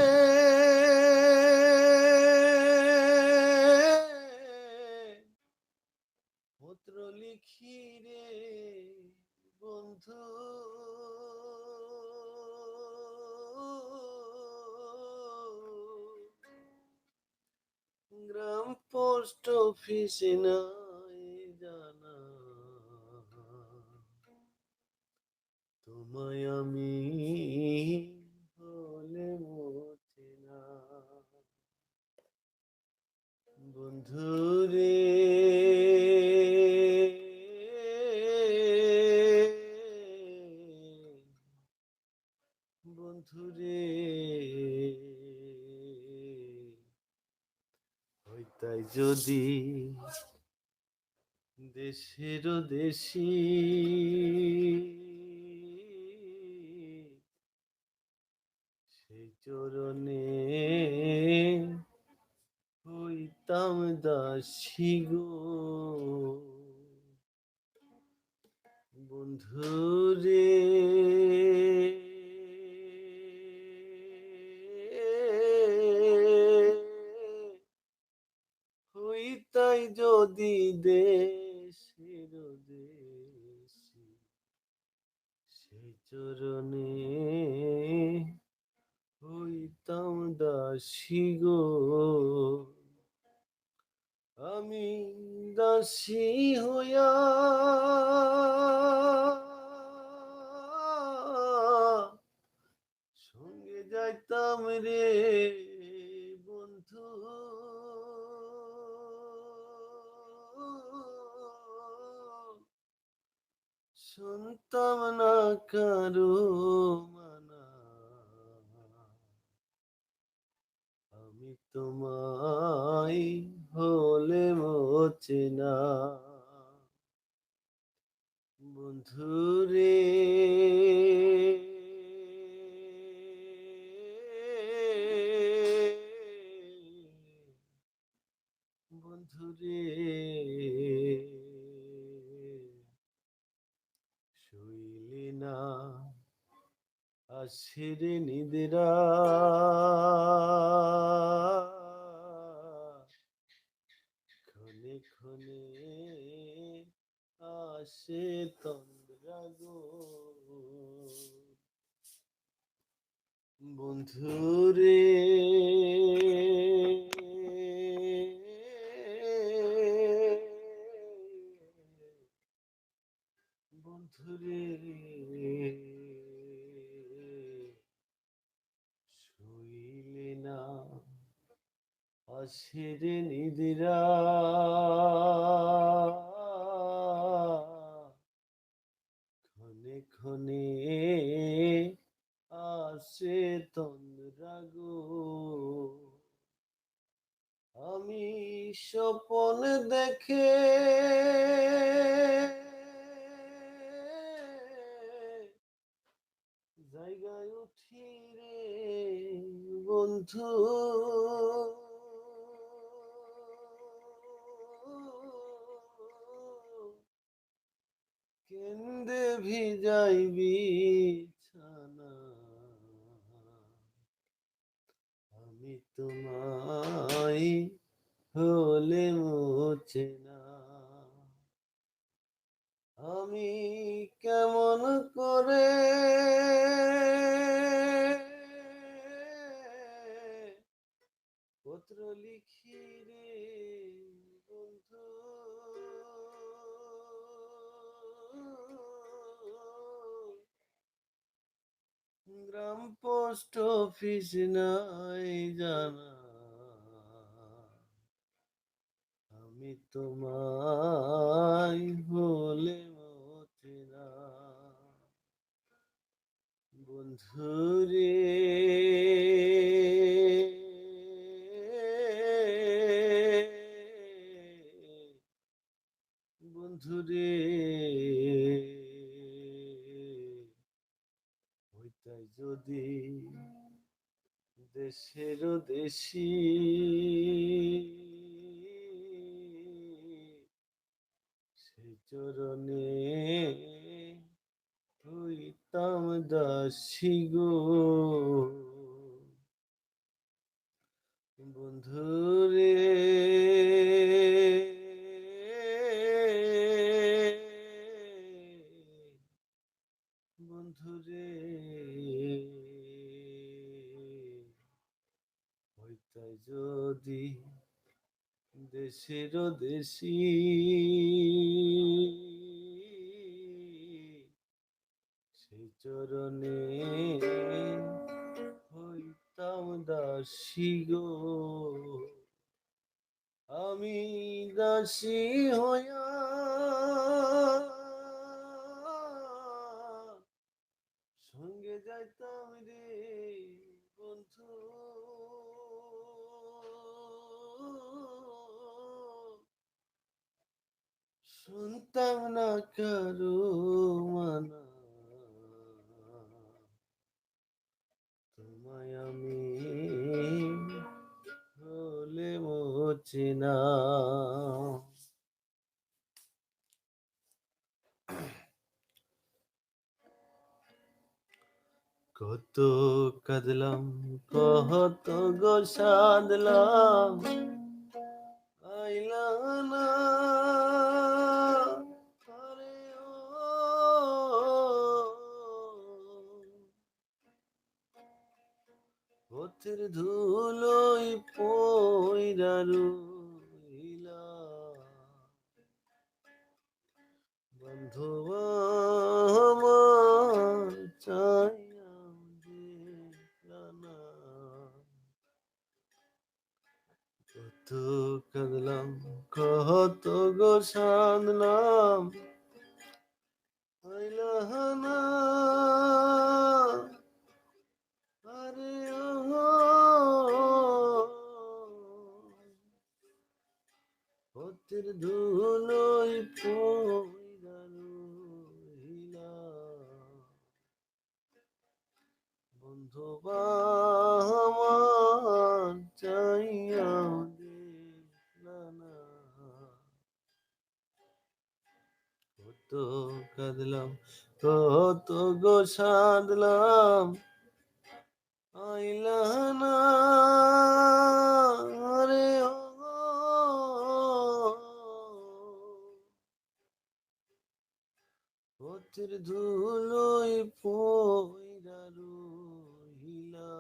পত্র লিখি রে বন্ধু, গ্রাম পোস্ট অফিসে নাই জানা, তোমায় আমি বলে মোছে না। বন্ধুরে বন্ধুরে হইতাই যদি দেশের দেশি, সেই চরণে হইতাম দাসী গো। বন্ধুরে হইতাই যদি দেশের দেশি, সেই চরণে হইতাম দাসী গো। আমি দাসী হইয়া সঙ্গে যাইতাম রে বন্ধু, শুনতাম না কারো মানা, আমি তোমায় হলে মোছে না। বন্ধুরে বন্ধুরে শুইলি না আসির নিদ্রা, ক্ষণে ক্ষণে আসে তন্দ্রা গো। বন্ধুরে বন্ধুরে শুইলে না আসির নিদ্রা, ক্ষণে ক্ষণে আসে তন্দ্রা গো। আমি স্বপন দেখে জায়গায় উঠি রে বন্ধু, কেন্দে ভিজাই বিছানা, আমি তোমায় হলে মোছে না। আমি কেমন করে পত্র লিখি রে বন্ধু, গ্রাম পোস্ট অফিস নাই জানা, আমি তোমায় হলে মতেনা বন্ধুরে বন্ধুরে হইতাই যদি দেশের দেশি সেই চরণে হইতাম দাসী গো বন্ধুরে বন্ধুরে হইতাই যদি দেশের দেশি সেই চরণে হইতাম দাসী গো আমি দাসী হইয়া সঙ্গে যাইতাম রে বন্ধু শুনতাম না কারো মানা তোমায় আমি হলে মোচেনা কত কাঁদলাম কত গো সাধলাম আইলা না আরে পথের ধুলোই পইরা রইলা বন্ধু আমার চাইয়া দেখলা না কত কাঁদলাম কত গো সাধলাম আইলা না আরে পথের ধুলোই পইরা রইলা বন্ধু আমার চাইয়া দেখলা না কত কাঁদলাম কত গো সাধলাম আইলা না রে পথের ধুলোই পইরা রহিলা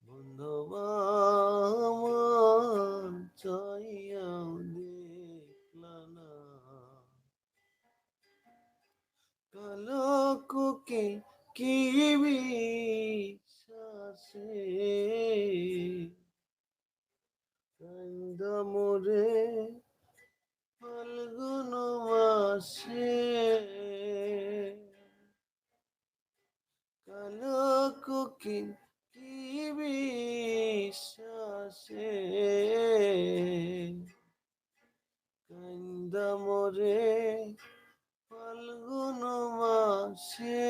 বন্ধু আমার চাইয়া দেখলা না কালো কুকে কি বিশ্বাসে কান্দা মোরে ফাল্গুন মাসে কালো কুকে কি বিশ্বাসে কান্দা মোরে ফাল্গুন মাসে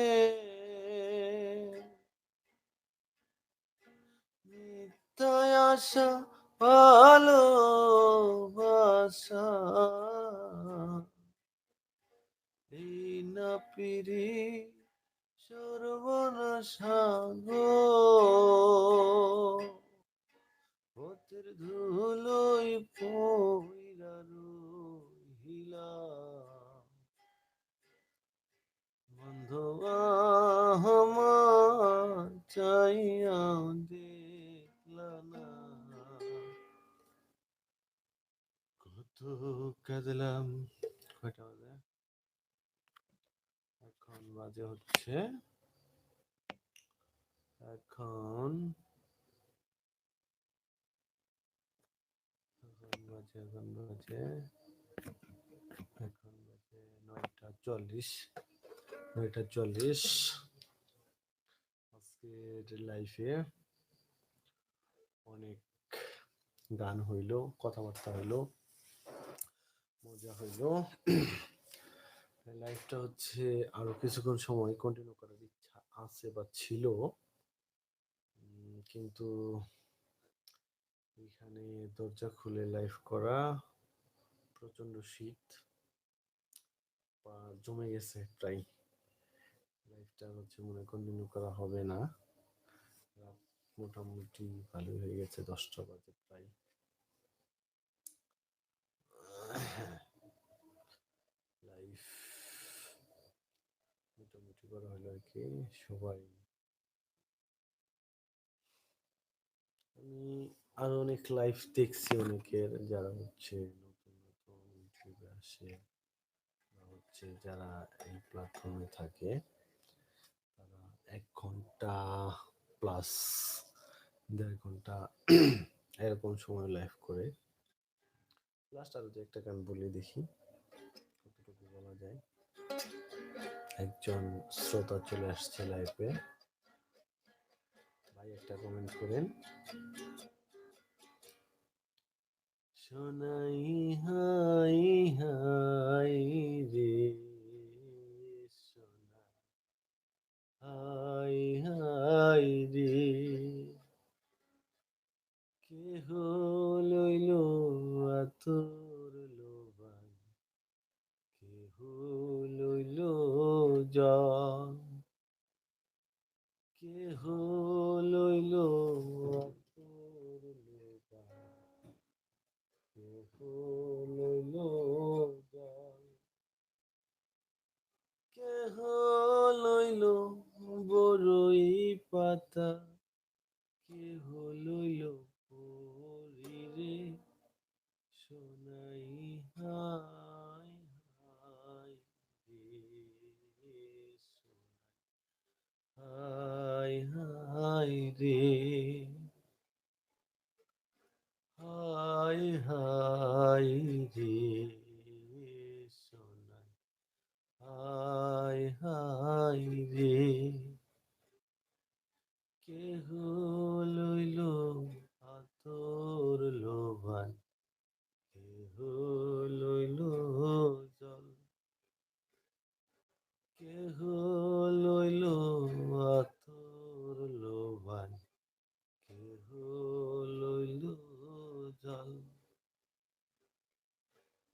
মিথ্যায় আশা ভালোবাসা এই না পিরি সর্বনাশা গো পথের ধুলোই পইরা রহিলা বন্ধু আমার চাইয়া দেখলা না কত কাঁদলাম কয়টা বাজে এখন বাজে হচ্ছে এখন এখন বাজে 9:40। আজকের লাইফে অনেক গান হইলো, কথাবার্তা হইলো, মজা হইলো। লাইফটা হচ্ছে আরো কিছুক্ষণ সময় কন্টিনিউ করার ইচ্ছা আছে বা ছিল, কিন্তু এখানে দরজা খুলে লাইভ করা, প্রচন্ড শীত বা জমে গেছে প্রায়, লাইফটা হচ্ছে মনে কন্টিনিউ করা হবে না। রাত মোটামুটি ভালোই হয়ে গেছে, 10টা বাজে প্রায়। লাইফ মোটামুটি করা হলো আর কি। সবাই, আমি আরো অনেক লাইফ দেখছি অনেকের, যারা হচ্ছে নতুন নতুন ইউটিউবে আসে বা হচ্ছে যারা এই প্ল্যাটফর্মে থাকে, তারা 1 ঘন্টা প্লাস 1.5 ঘন্টা এরকম সময় লাইভ করে। লাস্ট আরো যে একটা গান বলে দেখি কতটুকু বলা যায়। একজন শ্রোতা চলে আসছে লাইভে, ভাই একটা কমেন্ট করেন। সোনাই হাই হাই রে, সোনা হাই হাই রে, কেহ লইল আতর লোবান, কেহ লইল জান, কেহ লইল আতর লোবান, কেহ লইল জান, কেহ লইল বরই পাতা, কেহ লইল পরি রে, সোনাই হাই হাই রে, হাই হাই রে, হাই হাই রে, সোনাই হাই হাই রে, কেহ লইল আতর লোবান, কেহ লইল জল, কেহ লইল আতর লোবান, কেহ লইল জল,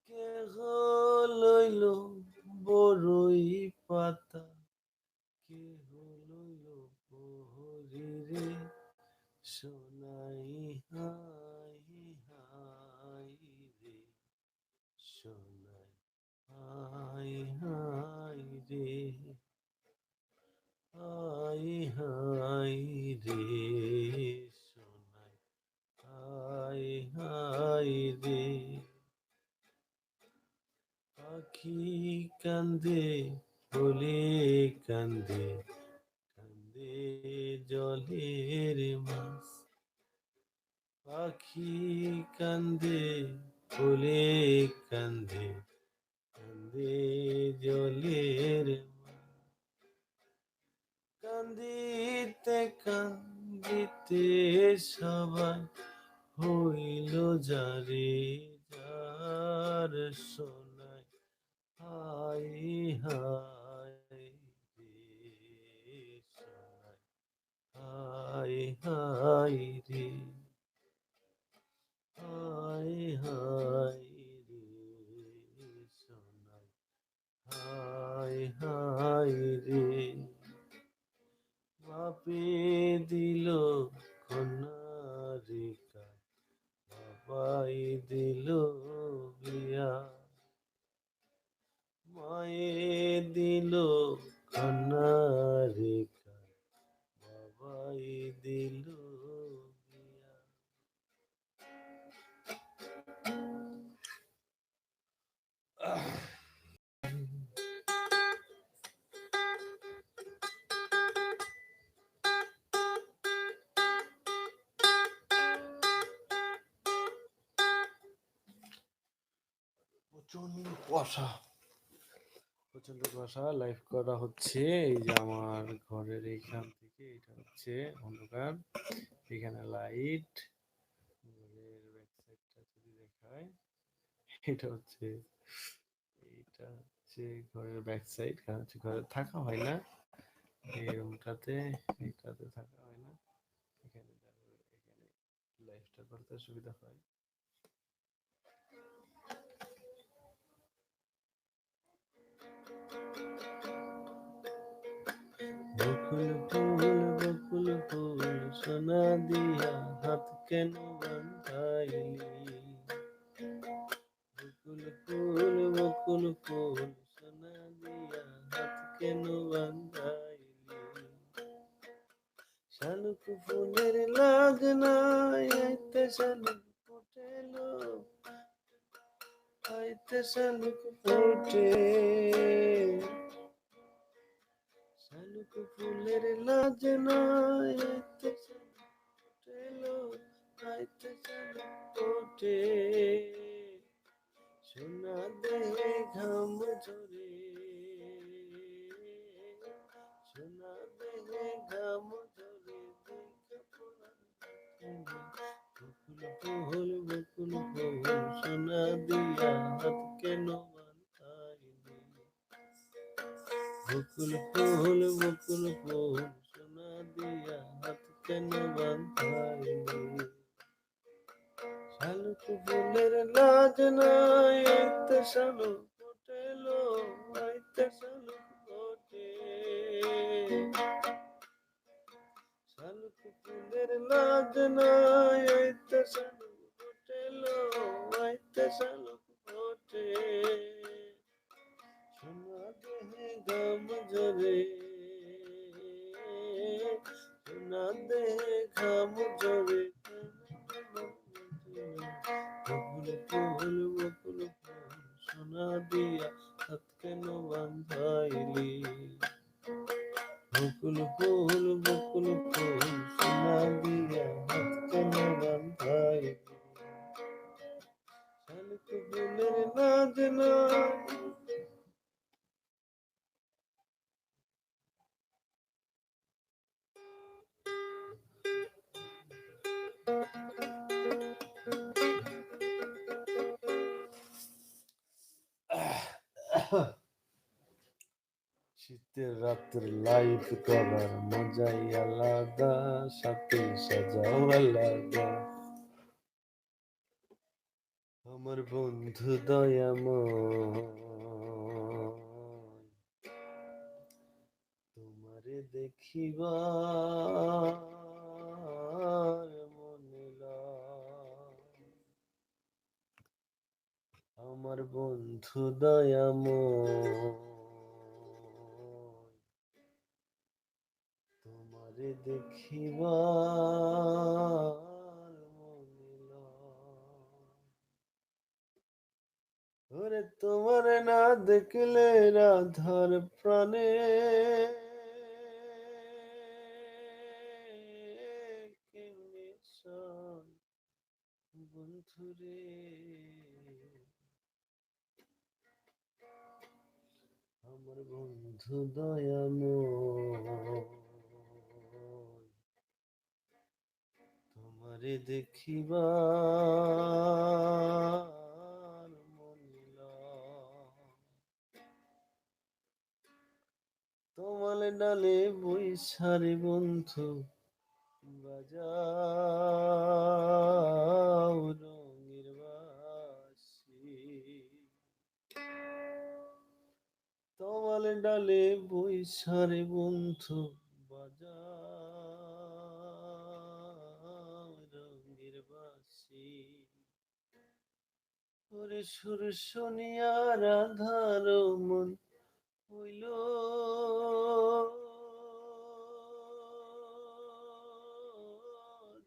কেহ লইল বরই পাতা, কেহ লইল পরি রে, সোনাই হাই হাই রে, সোনাই হাই হাই রে, হাই হাই রে, সোনাই হাই হাই রে, পাখি কান্দে বলে কান্দে, কান্দে জলের মাছ, পাখি কান্দে বলে কান্দে, কান্দে জলের মাছ, কান্দিতে কান্দিতে সবাই হইল যারে যার, সোনাই হাই হাই রে, সোনাই হাই হাই রে, হাই হাই রে, সোনাই হাই হাই রে, বাপে দিল কন্যারিকা, বাবাই দিল বিয়া, মায়ে দিল কন্যারিকা, বাবাই দিল বিয়া। প্রচন্ড কুয়াশা, প্রচন্ড কুয়াশা। লাইভ করা হচ্ছে এই যে আমার ঘরের এইখান থেকে। এটা হচ্ছে অন্ধকার, এখানে লাইট। ঘরের ব্যাক সাইডটা যদি দেখায়, এটা হচ্ছে ঘরের ব্যাক সাইড। কারণ হচ্ছে ঘরে থাকা হয় না এই রুমটাতে, এটাতে থাকা হয় না। এখানে এখানে লাইভটা করতে সুবিধা হয়। বকুল ফুল, বকুল ফুল, সোনা দিয়া হাত কেন বান্ধাইলি? বকুল ফুল, বকুল ফুল, সোনা দিয়া হাত কেন বান্ধাইলি? শালুক ফুলের লাজ নাই, আইতে শালুক ফুটেলো, আইতে শালুক ফোটে। শালুক ফুলের লাজ নাই, আইতে শালুক ফুটেলো, আইতে শালুক ফোটে। সোনা দেহে ঘাম ঝরে, সোনা দেহে ঘাম ঝরে, দেখা পরাণ বকুল ফুল, বকুল ফুল, সোনা দিয়া হাত কেন বান্ধাইলি? বকুল ফুল, বকুল ফুল, সোনা দিয়া হাত কেন বান্ধাইলি? শালুক ফুলের লাজ নাই, আইতে শালুক ফোটেলো, আইতে শালুক ফোটে। শালুক ফুলের লাজ নাই, আইতে শালুক ফোটেলো, আইতে শালুক ফোটে। সোনা দেহে ঘাম ঝরে, সোনা দেহে ঘাম ঝরে। বকুল ফুল, বকুল ফুল, সোনা দিয়া হাত কেন বান্ধাইলি? বকুল ফুল, বকুল ফুল, সোনা দিয়া হাত কেন বান্ধাইলি? শালুক ফুলের লাজ নাই। শীতের রাতের লাইভ করার মজাই আলাদা, সাথে সাজাও আলাদা। আমার বন্ধু দয়াময়, তোমারে দেখিবার মনে লয়। আমার বন্ধু দয়াময়, তোমারে দেখিবার মনে লয়। ওরে তোমারে না দেখলে রাধার প্রাণে কেমনে সয় বন্ধুরে। আমার বন্ধু দয়াময়, তোমারে দেখিবার মনে লয়। তোমার ডালে বৈশারে বন্ধু বাজাও রঙের বাঁশি। তোমার ডালে বৈশারে বন্ধু বাজাও রঙের বাঁশি। ওরে সুর শুনিয়া রাধার মন হইল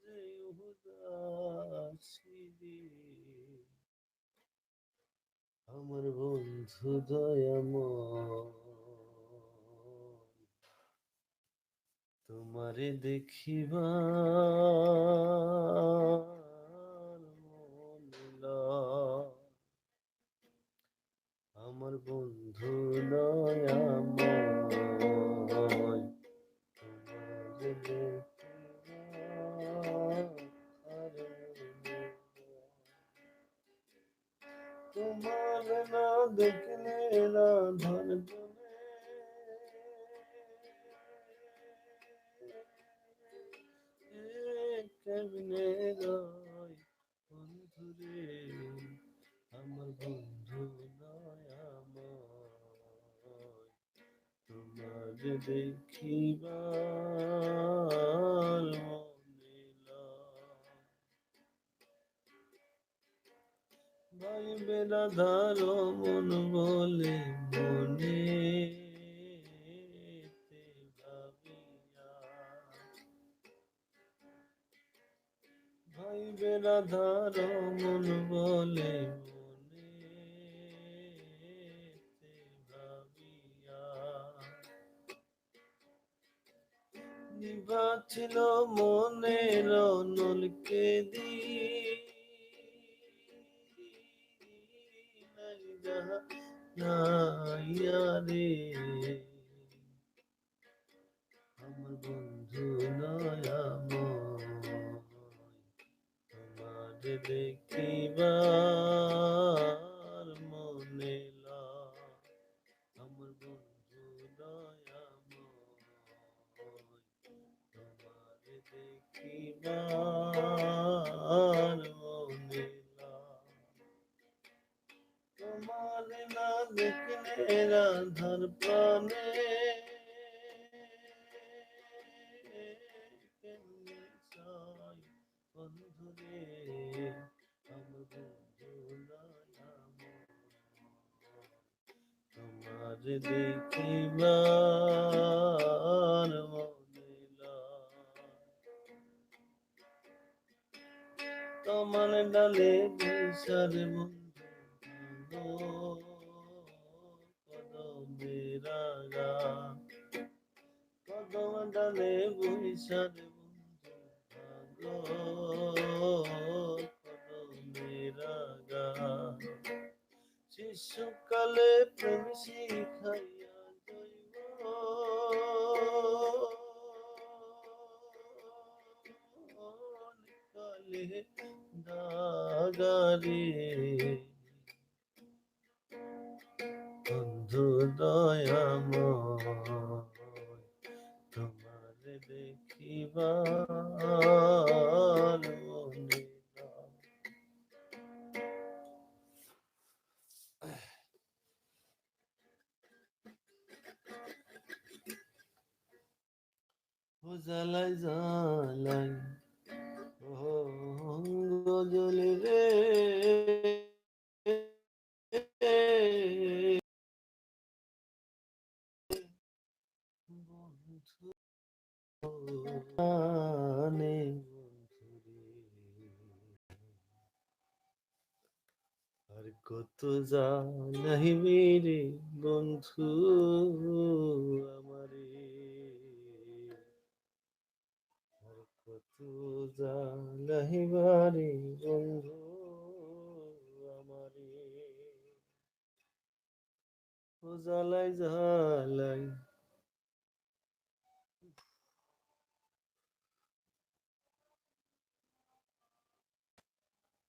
যে উদাসী রে। আমার বন্ধু দয়াময়, তোমারে দেখিবার মনে লয়। তোমার না দেখলে রাধার জনে কেমনে রয় বন্ধুরে আমার বন্ধু নয় আমার তোমার দেখিবার মনে লয় ভাইবে রাধার মন বলে মনে ভাবিয়া ভাইবে রাধার মন বলে মনে ভাবিয়া নিভা ছিল মনের নলকে নাইয়া রে আমার বন্ধু নয় তোমার দেখিবার মনে লয় আমার বন্ধু নয় তোমার দেখিবার মনে লয় তোমার না দেখলে রাধার প্রাণে কেমনে চাই বন্ধুরে আমার বন্ধু নয় তোমার দেখিবার মনে লয় তোমার ডালে বিষার বন্ধু কদমে রাগা কদম ডালে বৈশার বন্ধু কদমে রাগা শিশুকালে প্রেম শিখাইয়া যাইব কালে দাগারে বন্ধু দয়াময় তোমার দেখিবার মনে লয় ও জ্বালাই জ্বালাই ও গজল রে বন্ধু আনে আর কত জানাইবি রে বন্ধু আমারে আর কত জানাইবারে বন্ধু আমারে ও জ্বালাই জ্বালাই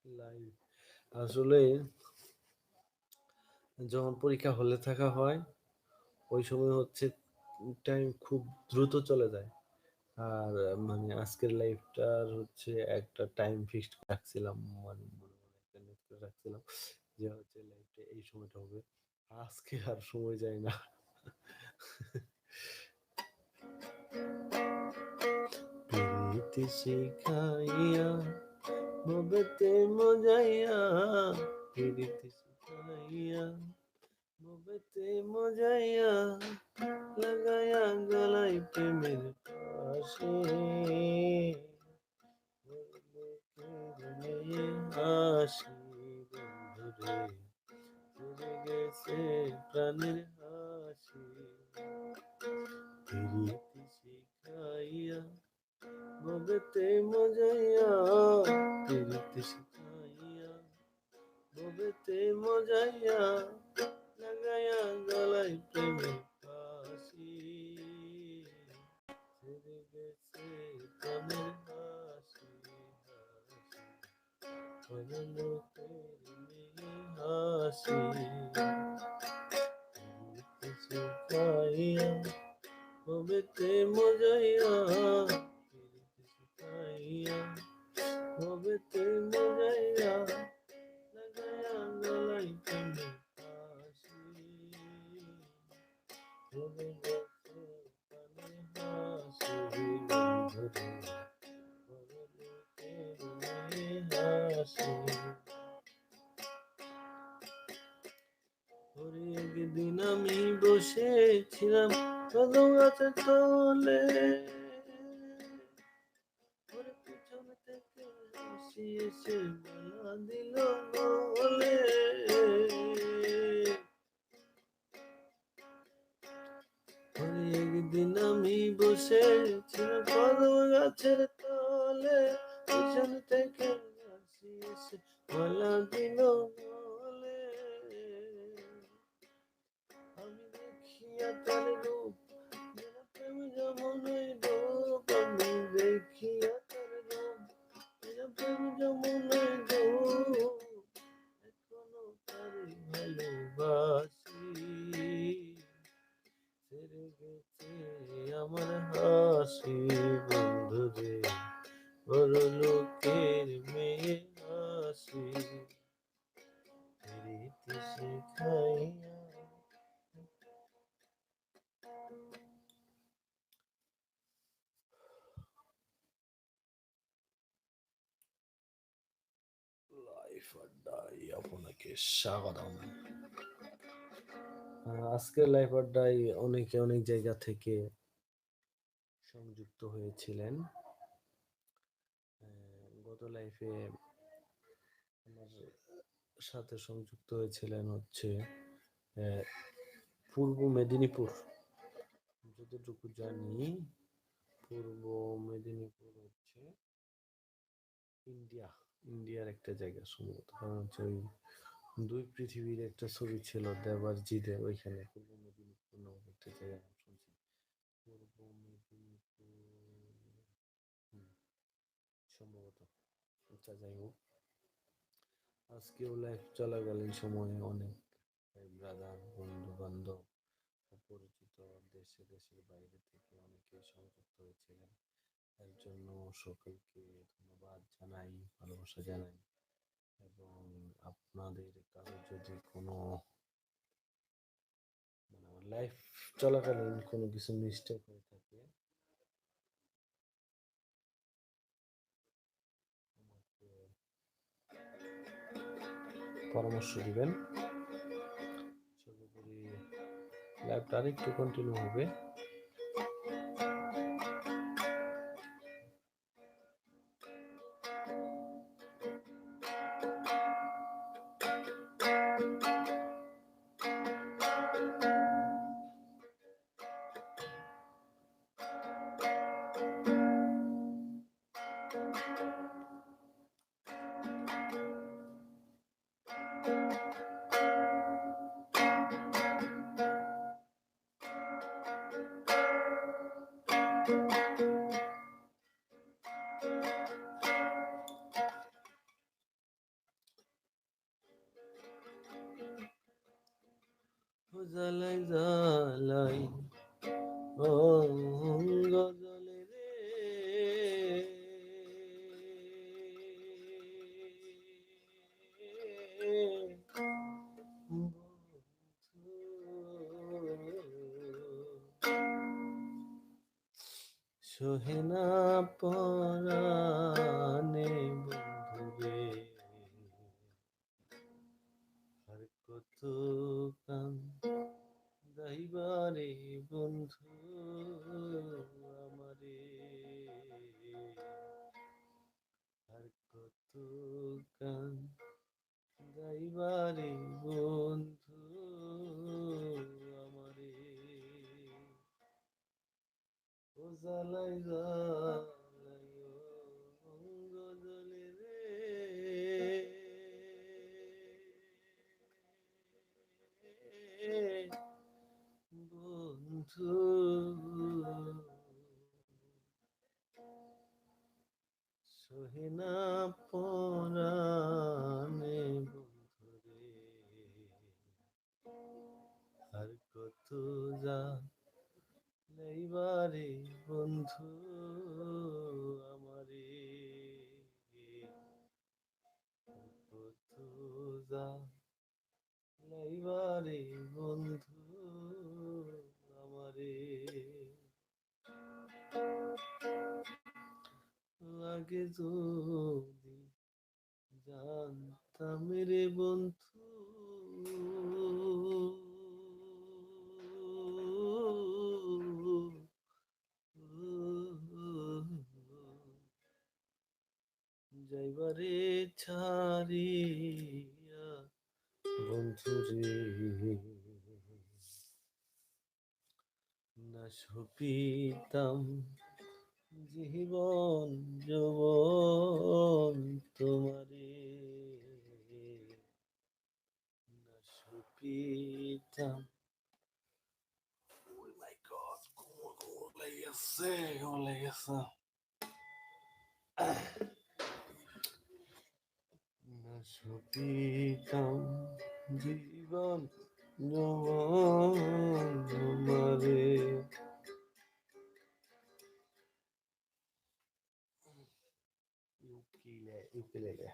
লাইভ আসলে যখন পরীক্ষা হলে থাকা হয় ওই সময় হচ্ছে টাইম খুব দ্রুত চলে যায় আর মানে আজকের লাইফটার হচ্ছে একটা টাইম ফিক্সড রাখছিলাম মানে মনে মনে একটা নোট করে রাখছিলাম যে হচ্ছে লাইফটা এই সময়টা হবে আজকে আর সময় যায় না প্রীতি শিখাইয়া ভবেতে মজাইয়া প্রীতি শিখাইয়া ভবেতে মজাইয়া লাগাইয়া গলায় প্রেমের পাশে হাসি বন্ধুরে চলে গেছে প্রাণের হাসি প্রীতি শিখাইয়া ভবেতে মজাইয়া প্রীতি শিখাইয়া ভবেতে মজাইয়া লাগাইয়া গলায় প্রেমের ফাঁসি ছেড়ে গেছে প্রাণের হাসি হাসি লোকের মেয়ে হাসি শিখাইয়া হবেতে মজাইয়া শিখাইয়া হবেতে মজাইয়া লাগাইয়া গলাই তুমি হাসি হবে গেছে কানে হাসি বন্ধুরে একদিন আমি বসেছিলাম কদম গাছের তলে পিছন থেকে হাসি এসে মালা দিল বলে একদিন আমি বসেছিলাম কদম গাছের তলে পিছন থেকে হাসি এসে মালা দিল বলে আমি দেখিয়া তার রূপ প্রেম যমুনাই ডোব আমি দেখিয়া তার রূপ প্রেম যমুনাই ডোব এখনো তারে ভালোবাসি ছেড়ে গেছে আমার হাসি বন্ধুরে বড় লোকের মেয়ে হাসি ফিরিতে শিখাইয়া লাইফ আড্ডায় আপনাকে স্বাগতম। আজকের লাইফ আড্ডায় অনেকে অনেক জায়গা থেকে সংযুক্ত হয়েছিলেন। গত লাইফে আমার সাথে সংযুক্ত হয়েছিলেন হচ্ছে পূর্ব মেদিনীপুর। যতটুকু জানি পূর্ব মেদিনীপুর হচ্ছে ইন্ডিয়ার একটা জায়গা সম্ভবত, কারণ হচ্ছে ওই দুই পৃথিবীর একটা ছবি ছিল দেবারজিদের, ওইখানে পূর্ব মেদিনীপুর নামক একটা জায়গা নাম শুনছি। পূর্ব মেদিনীপুর সম্ভবত। আচ্ছা, যাই হোক, আজকেও লাইফ চলাকালীন সময়ে অনেক ব্রাদার, বন্ধু বান্ধব, পরিচিত দেশের বাইরে থেকে অনেকে সংযুক্ত হয়েছিলেন। এর জন্য সকলকে ধন্যবাদ জানাই, ভালোবাসা জানাই। এবং আপনাদের কারো যদি কোনো লাইফ চলাকালীন কোনো কিছু মিস্টেক হয়ে থাকে আমাকে পরামর্শ দিবেন। সর্বোপরি লাইফটা আরেকটু কন্টিনিউ হবে। জ্বালাই জ্বালাই ও গজলে রে, সোহেনা পরাণে বন্ধুরে আর কত কান দাইবারে বন্ধু আমারে, আর কত কান দাইবারে বন্ধু আমারে, ও জ্বালাই জ্বালাই ও গজলে রে, বন্ধু সোহেনা পরাণে বন্ধুরে। রে বন্ধু আমারে তুজা লাইবারে বন্ধু আমারে লাগে যদি জানতাম রে বন্ধু যাইবারে ছাড়িয়া বন্ধু রে না সপিতাম জীবন যৌবন তোমারে না সপিতাম Oh my God, কোমর লেগেছে না সপিতাম জীবন যৌবন তোমারে ukulele.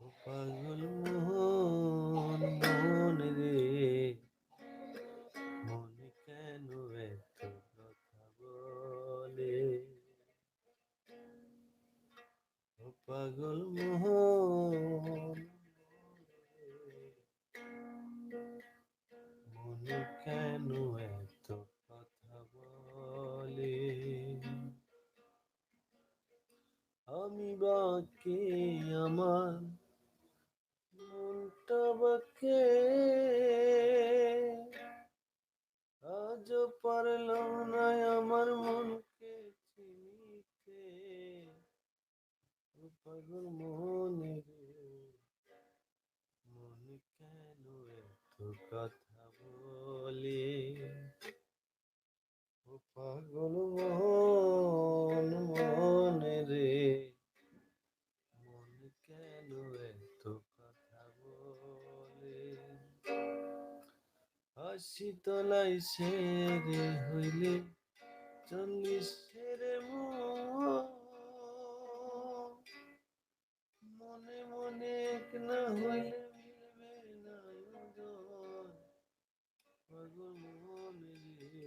ও পাগল মন মন রে মনে কেন এত কথা বলে ও পাগল মন মনে কেন এত কথা বলে আমি বাকে আমার মনটা বাকে আজও পারলাম না আমার মনকে চিনিতে ও পাগল মনে রে মনে কেন এত কথা বলে ও পাগল মনে রে মনে কেন এত কথা বলে হাসি তলাই সেরে হইলে 40 মনে মনে এক না হইলে মিলবে না ওজন পাগল মনে রে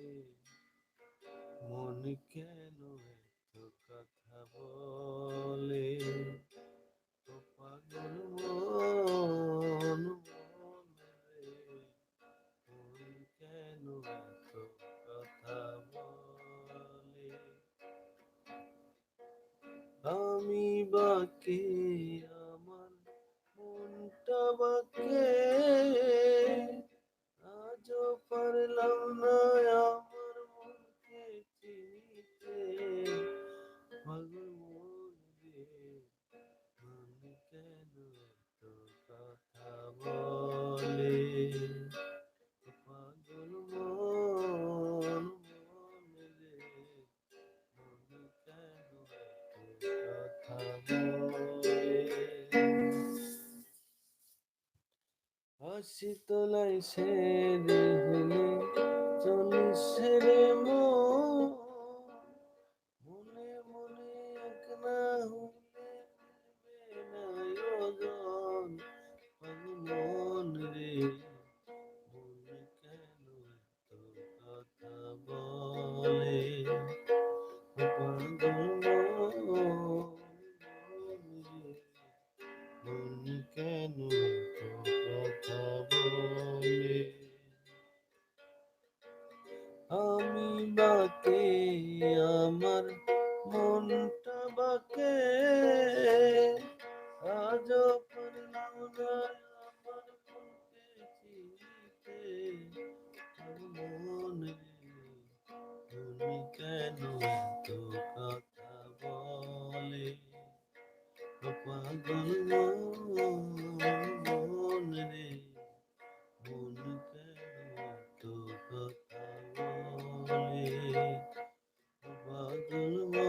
মনে কেন এত কথা বলে ও পাগল মনে রে মনে কেন এত কথা বলে আমি বাকে আমার মনটা বাকে আজও পারলাম না আমার মনকে চিনিতে পাগল মনে রে মনে কেন এত কথা বলে পাগল মনে রে মনে কেন এত কথা বলে হাসি তোলাই সেরে হলে 40 মনে মনে এক না হলে মিলবে না ওজন পাগল মনে রে মনে কেন এত কথা বলে পাগল মনে কেন এত কথা বলে আমি বাকে আমার মনটা বাকে আজও পারলাম না আমার মনকে চিনিতে মনে তুমি কেন এত কথা বলে পাগল মনে রে মন কেন এত কথা বলে পাগল মনে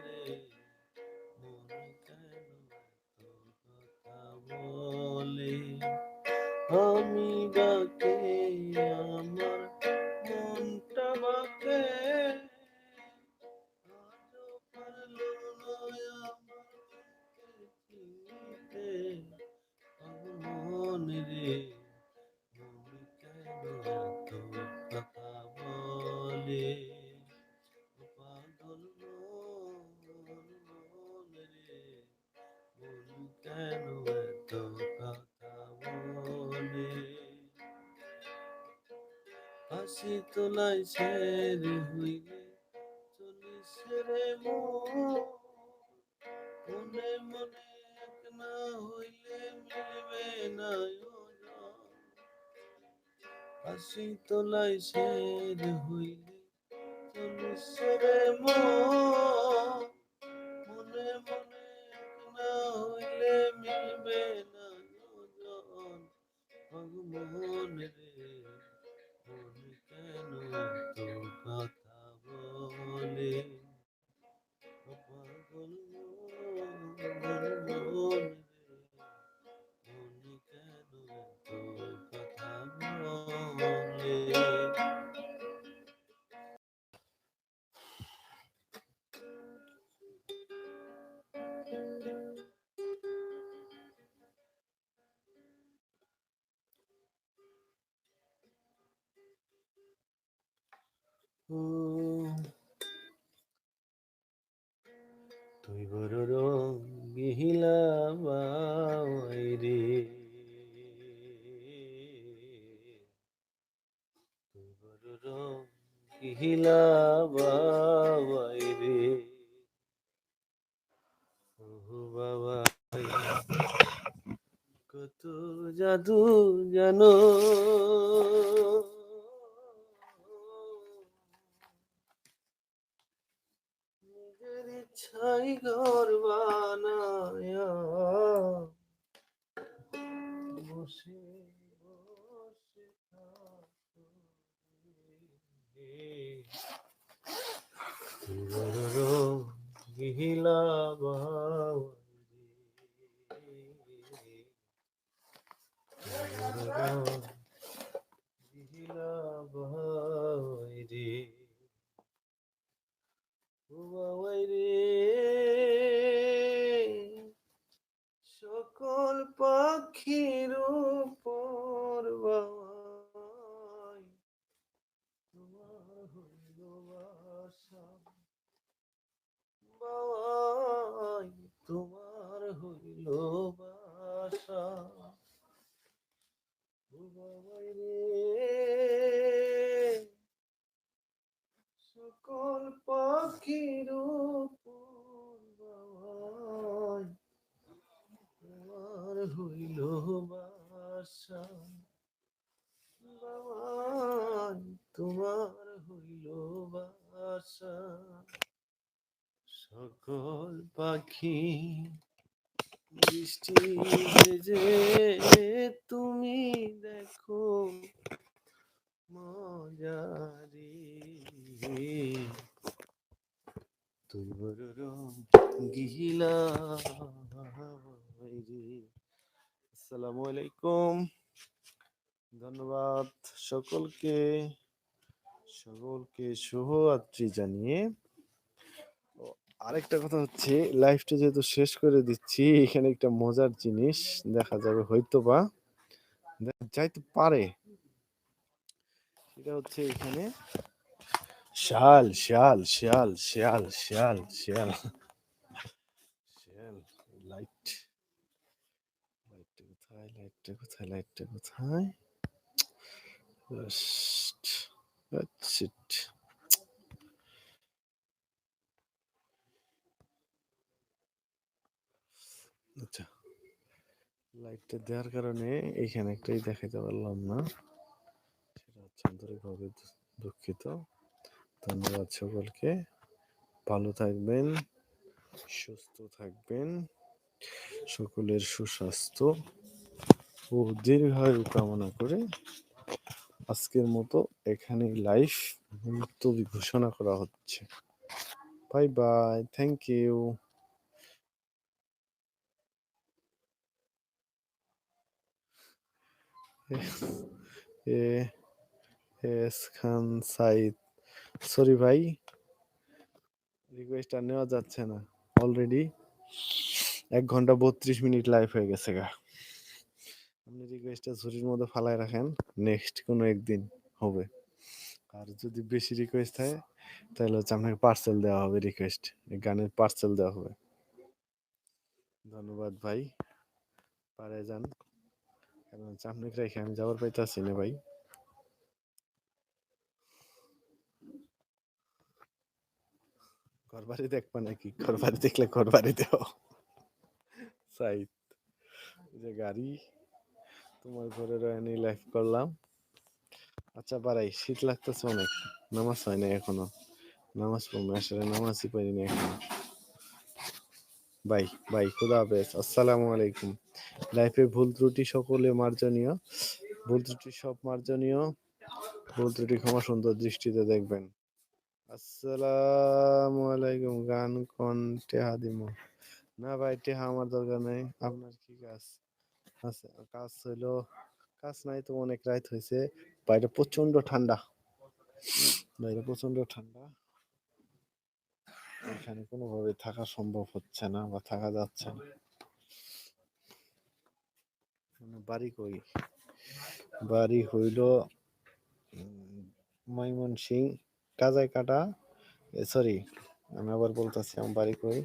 রে মন কেন এত কথা বলে রে, পাগল মন রে, মন কেন এত কথা বলে, হাসি তোলাই ছেড়ে হইলে চলিস রে মন, মনে মনে এক না হইলে মিলবে না ওজন, হাসি তোলাই ছেড়ে হইলে চলিস রে মন, মনে মনে এক না হইলে মিলবে না ওজন, ভগবান রে, মন কেন এত কথা বলে, পাগল মন রে, মন কেন এত কথা বলে। তুই বড় রঙিলা বাই রে, তুই বড় রঙিলা বাই রে, ও বাবা কত জাদু জানো, নিজের ইচ্ছাই ঘর বানায়া বসে বসে থাকো রে, তুই বড় রঙিলা বাই রে, রঙিলা বাই রে, ও বাবাই রে, সকল পাখির উপর বাবাই তোমার হইল বাসা, বাবাই তোমার হইল বাসা, ও বাবাই রে, সকল পাখির উপর বাবাই তোমার হইল বাসা, বাবাই তোমার হইল বাসা, সকল পাখি বৃষ্টি ভেজে তুমি দেখো মজারি, তুই বড় রঙিলা রে। আসসালামু আলাইকুম, ধন্যবাদ সকলকে, সকলকে শুভরাত্রি জানিয়ে আরেকটা কথা হচ্ছে, লাইভটা যেহেতু শেষ করে দিচ্ছি, এখানে একটা মজার জিনিস দেখা যাবে হয়তো বা যাইতে পারে, সেটা হচ্ছে এখানে শিয়াল শিয়াল শিয়াল শিয়াল শিয়াল শিয়াল শিয়াল, লাইট লাইটটা কোথায়, লাইটটা কোথায়, লাইটটা কোথায়, Just, that's it. আচ্ছা, লাইটটা দেওয়ার কারণে এইখানে একটাই দেখাতে পারলাম না, সেটা হচ্ছে আন্তরিকভাবে দুঃখিত। ধন্যবাদ সকলকে, ভালো থাকবেন, সুস্থ থাকবেন, সকলের সুস্বাস্থ্য ও দীর্ঘায়ু কামনা করে আজকের মতো এখানেই লাইভ মুলতবি ঘোষণা করা হচ্ছে। Bye bye, thank you. S Khan Saeed, sorry ভাই, রিকোয়েস্ট আর নেওয়া যাচ্ছে না, অলরেডি 1 ঘন্টা 32 মিনিট লাইভ হয়ে গেছে গা। আপনি রিকোয়েস্টটা ঝুড়ির মধ্যে ফালায় রাখেন, নেক্সট কোনো একদিন হবে। আর যদি বেশি রিকোয়েস্ট হয় তাহলে হচ্ছে আপনাকে পার্সেল দেওয়া হবে, রিকোয়েস্ট গানের পার্সেল দেওয়া হবে। ধন্যবাদ ভাই, পারে যান। কারণ হচ্ছে আপনাকে রেখে আমি যাবার পাইতেছি না ভাই। ঘর বাড়ি দেখবা নাকি? ঘর বাড়ি দেখলে ঘর বাড়ি দেও। সাইড যে গাড়ি তোমার ঘরে রয়ে লাইফ করলাম। আচ্ছা বাড়াই, শীত লাগতেছে অনেক, নামাজ হয় না এখনো, নামাজ পড়বো, আসলে নামাজই পড়িনি এখনো। বাই বাই, খুদা হাফেজ, আসসালামু আলাইকুম। লাইফে ভুল ত্রুটি সকলে মার্জনীয়, ভুল ত্রুটি সব মার্জনীয়, ভুল ত্রুটি ক্ষমা সুন্দর দৃষ্টিতে দেখবেন। আসসালামু আলাইকুম। গান কোন? টেহা দিমু না ভাই, টেহা আমার দরকার নাই। আপনার কি কাজ আছে? কাজ হইলো, কাজ নাই তো, অনেক রাত হয়েছে, বাইরে প্রচন্ড ঠান্ডা, বাইরে প্রচন্ড ঠান্ডা, এখানে কোনোভাবে থাকা সম্ভব হচ্ছে না বা থাকা যাচ্ছে না। বাড়ি কই? বাড়ি হইল ময়মনসিং, কাজাই কাটা, সরি আমি আবার বলতেছি আমার বাড়ি কই।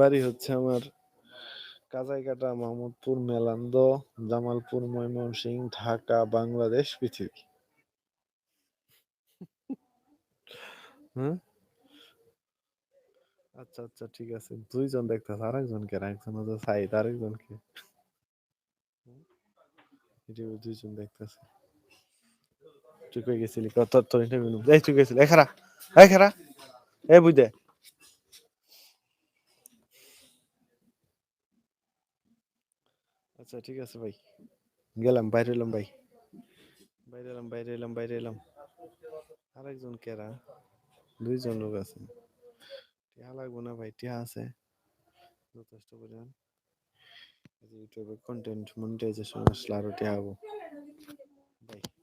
বাড়ি হচ্ছে আমার কাজাইকাটা, মাহমুদপুর, মেলান্দ, জামালপুর, ময়মনসিং, ঢাকা, বাংলাদেশ, পৃথিবী। হ্যাঁ, আচ্ছা আচ্ছা ঠিক আছে। দুইজন দেখতেছে, আরেকজন কে? একজন হচ্ছে সাইদ, আরেকজন কে? দুইজন দেখতেছে। তুই কই গেছিলি? তোর তোর ইন্টারভিউ, এই তুই গেছিলি? এই খারা, এই খারা, এই বুঝ দে। আচ্ছা ঠিক আছে ভাই, গেলাম, বাইরে এলাম ভাই, বাইরে এলাম, বাইরে এলাম, বাইরে এলাম। আরেকজন কেরা? দুইজন লোক আছে। টিহা লাগবো না ভাই, টিহা আছে যথেষ্ট পরিমাণ। ইউটিউবে কন্টেন্ট মনিটাইজেশন আসলে আরো টিহা হবো।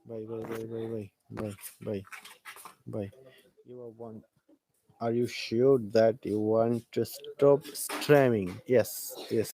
Bye bye bye bye bye bye bye bye. You are one. Are you sure that you want to stop streaming? Yes, yes.